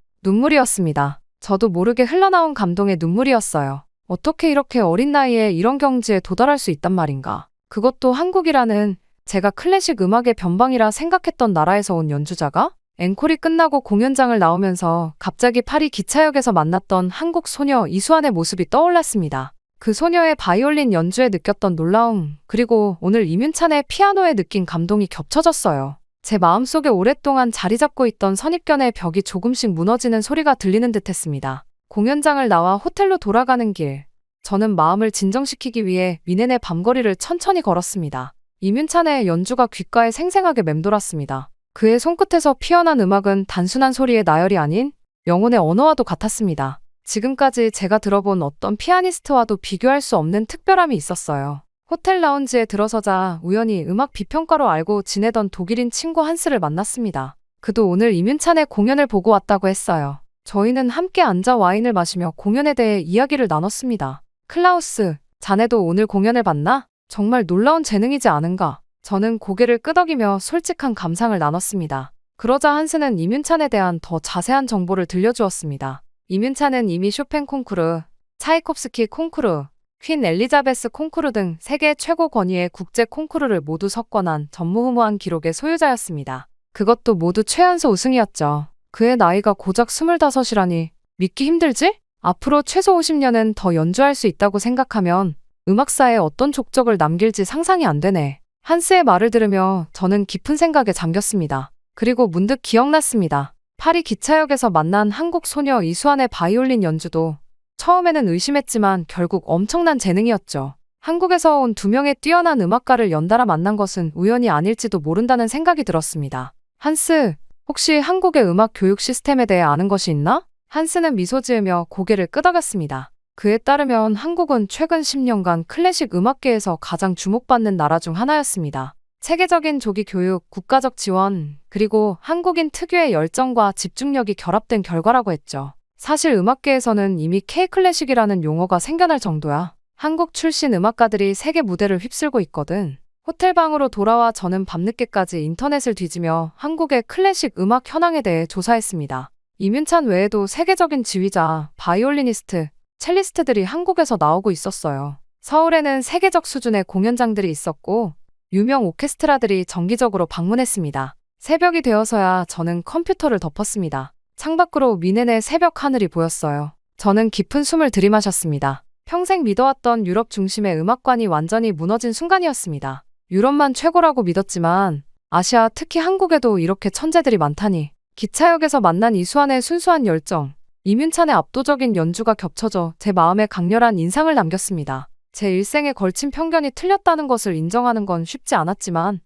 눈물이었습니다. 저도 모르게 흘러나온 감동의 눈물이었어요. 어떻게 이렇게 어린 나이에 이런 경지에 도달할 수 있단 말인가. 그것도 한국이라는 제가 클래식 음악의 변방이라 생각했던 나라에서 온 연주자가? 앵콜이 끝나고 공연장을 나오면서 갑자기 파리 기차역에서 만났던 한국 소녀 이수환의 모습이 떠올랐습니다. 그 소녀의 바이올린 연주에 느꼈던 놀라움, 그리고 오늘 이민찬의 피아노에 느낀 감동이 겹쳐졌어요. 제 마음속에 오랫동안 자리 잡고 있던 선입견의 벽이 조금씩 무너지는 소리가 들리는 듯했습니다. 공연장을 나와 호텔로 돌아가는 길, 저는 마음을 진정시키기 위해 미넨의 밤거리를 천천히 걸었습니다. 이민찬의 연주가 귓가에 생생하게 맴돌았습니다. 그의 손끝에서 피어난 음악은 단순한 소리의 나열이 아닌 영혼의 언어와도 같았습니다. 지금까지 제가 들어본 어떤 피아니스트와도 비교할 수 없는 특별함이 있었어요. 호텔 라운지에 들어서자 우연히 음악 비평가로 알고 지내던 독일인 친구 한스를 만났습니다. 그도 오늘 이민찬의 공연을 보고 왔다고 했어요. 저희는 함께 앉아 와인을 마시며 공연에 대해 이야기를 나눴습니다. 클라우스, 자네도 오늘 공연을 봤나? 정말 놀라운 재능이지 않은가? 저는 고개를 끄덕이며 솔직한 감상을 나눴습니다. 그러자 한스는 이민찬에 대한 더 자세한 정보를 들려주었습니다. 이민찬은 이미 쇼팽 콩쿠르, 차이콥스키 콩쿠르, 퀸 엘리자베스 콩쿠르 등 세계 최고 권위의 국제 콩쿠르를 모두 석권한 전무후무한 기록의 소유자였습니다. 그것도 모두 최연소 우승이었죠. 그의 나이가 고작 25이라니 믿기 힘들지? 앞으로 최소 50년은 더 연주할 수 있다고 생각하면 음악사에 어떤 족적을 남길지 상상이 안 되네. 한스의 말을 들으며 저는 깊은 생각에 잠겼습니다. 그리고 문득 기억났습니다. 파리 기차역에서 만난 한국 소녀 이수환의 바이올린 연주도 처음에는 의심했지만 결국 엄청난 재능이었죠. 한국에서 온 두 명의 뛰어난 음악가를 연달아 만난 것은 우연이 아닐지도 모른다는 생각이 들었습니다. 한스, 혹시 한국의 음악 교육 시스템에 대해 아는 것이 있나? 한스는 미소 지으며 고개를 끄덕였습니다. 그에 따르면 한국은 최근 10년간 클래식 음악계에서 가장 주목받는 나라 중 하나였습니다. 체계적인 조기 교육, 국가적 지원, 그리고 한국인 특유의 열정과 집중력이 결합된 결과라고 했죠. 사실 음악계에서는 이미 K-클래식이라는 용어가 생겨날 정도야. 한국 출신 음악가들이 세계 무대를 휩쓸고 있거든. 호텔방으로 돌아와 저는 밤늦게까지 인터넷을 뒤지며 한국의 클래식 음악 현황에 대해 조사했습니다. 이민찬 외에도 세계적인 지휘자, 바이올리니스트, 첼리스트들이 한국에서 나오고 있었어요. 서울에는 세계적 수준의 공연장들이 있었고 유명 오케스트라들이 정기적으로 방문했습니다. 새벽이 되어서야 저는 컴퓨터를 덮었습니다. 창밖으로 미넨의 새벽 하늘이 보였어요. 저는 깊은 숨을 들이마셨습니다. 평생 믿어왔던 유럽 중심의 음악관이 완전히 무너진 순간이었습니다. 유럽만 최고라고 믿었지만 아시아, 특히 한국에도 이렇게 천재들이 많다니. 기차역에서 만난 이수환의 순수한 열정, 이민찬의 압도적인 연주가 겹쳐져 제 마음에 강렬한 인상을 남겼습니다. 제 일생에 걸친 편견이 틀렸다는 것을 인정하는 건 쉽지 않았지만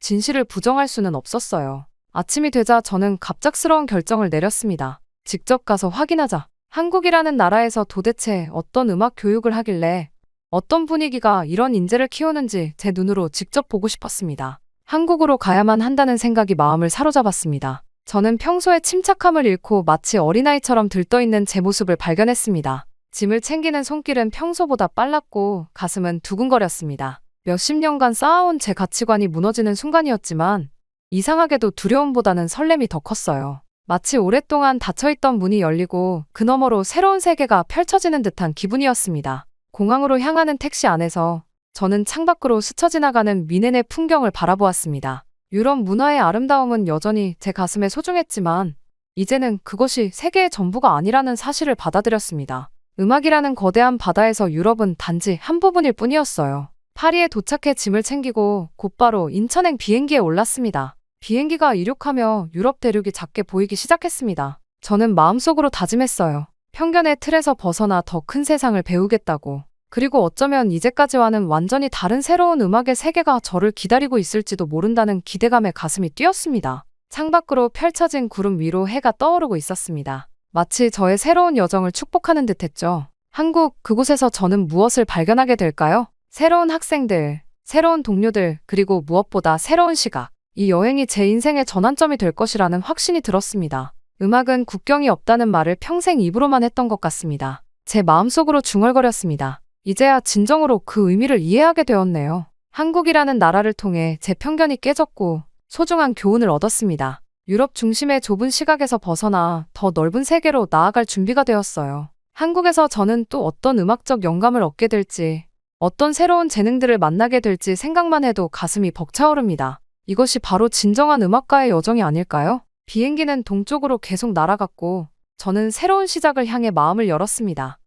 진실을 부정할 수는 없었어요. 아침이 되자 저는 갑작스러운 결정을 내렸습니다. 직접 가서 확인하자. 한국이라는 나라에서 도대체 어떤 음악 교육을 하길래 어떤 분위기가 이런 인재를 키우는지 제 눈으로 직접 보고 싶었습니다. 한국으로 가야만 한다는 생각이 마음을 사로잡았습니다. 저는 평소에 침착함을 잃고 마치 어린아이처럼 들떠있는 제 모습을 발견했습니다. 짐을 챙기는 손길은 평소보다 빨랐고 가슴은 두근거렸습니다. 몇십 년간 쌓아온 제 가치관이 무너지는 순간이었지만 이상하게도 두려움보다는 설렘이 더 컸어요. 마치 오랫동안 닫혀있던 문이 열리고 그 너머로 새로운 세계가 펼쳐지는 듯한 기분이었습니다. 공항으로 향하는 택시 안에서 저는 창밖으로 스쳐 지나가는 미네네 풍경을 바라보았습니다. 유럽 문화의 아름다움은 여전히 제 가슴에 소중했지만 이제는 그것이 세계의 전부가 아니라는 사실을 받아들였습니다. 음악이라는 거대한 바다에서 유럽은 단지 한 부분일 뿐이었어요. 파리에 도착해 짐을 챙기고 곧바로 인천행 비행기에 올랐습니다. 비행기가 이륙하며 유럽 대륙이 작게 보이기 시작했습니다. 저는 마음속으로 다짐했어요. 편견의 틀에서 벗어나 더 큰 세상을 배우겠다고. 그리고 어쩌면 이제까지와는 완전히 다른 새로운 음악의 세계가 저를 기다리고 있을지도 모른다는 기대감에 가슴이 뛰었습니다. 창밖으로 펼쳐진 구름 위로 해가 떠오르고 있었습니다. 마치 저의 새로운 여정을 축복하는 듯했죠. 한국, 그곳에서 저는 무엇을 발견하게 될까요? 새로운 학생들, 새로운 동료들, 그리고 무엇보다 새로운 시각. 이 여행이 제 인생의 전환점이 될 것이라는 확신이 들었습니다. 음악은 국경이 없다는 말을 평생 입으로만 했던 것 같습니다. 제 마음속으로 중얼거렸습니다. 이제야 진정으로 그 의미를 이해하게 되었네요. 한국이라는 나라를 통해 제 편견이 깨졌고 소중한 교훈을 얻었습니다. 유럽 중심의 좁은 시각에서 벗어나 더 넓은 세계로 나아갈 준비가 되었어요. 한국에서 저는 또 어떤 음악적 영감을 얻게 될지, 어떤 새로운 재능들을 만나게 될지 생각만 해도 가슴이 벅차오릅니다. 이것이 바로 진정한 음악가의 여정이 아닐까요? 비행기는 동쪽으로 계속 날아갔고 저는 새로운 시작을 향해 마음을 열었습니다.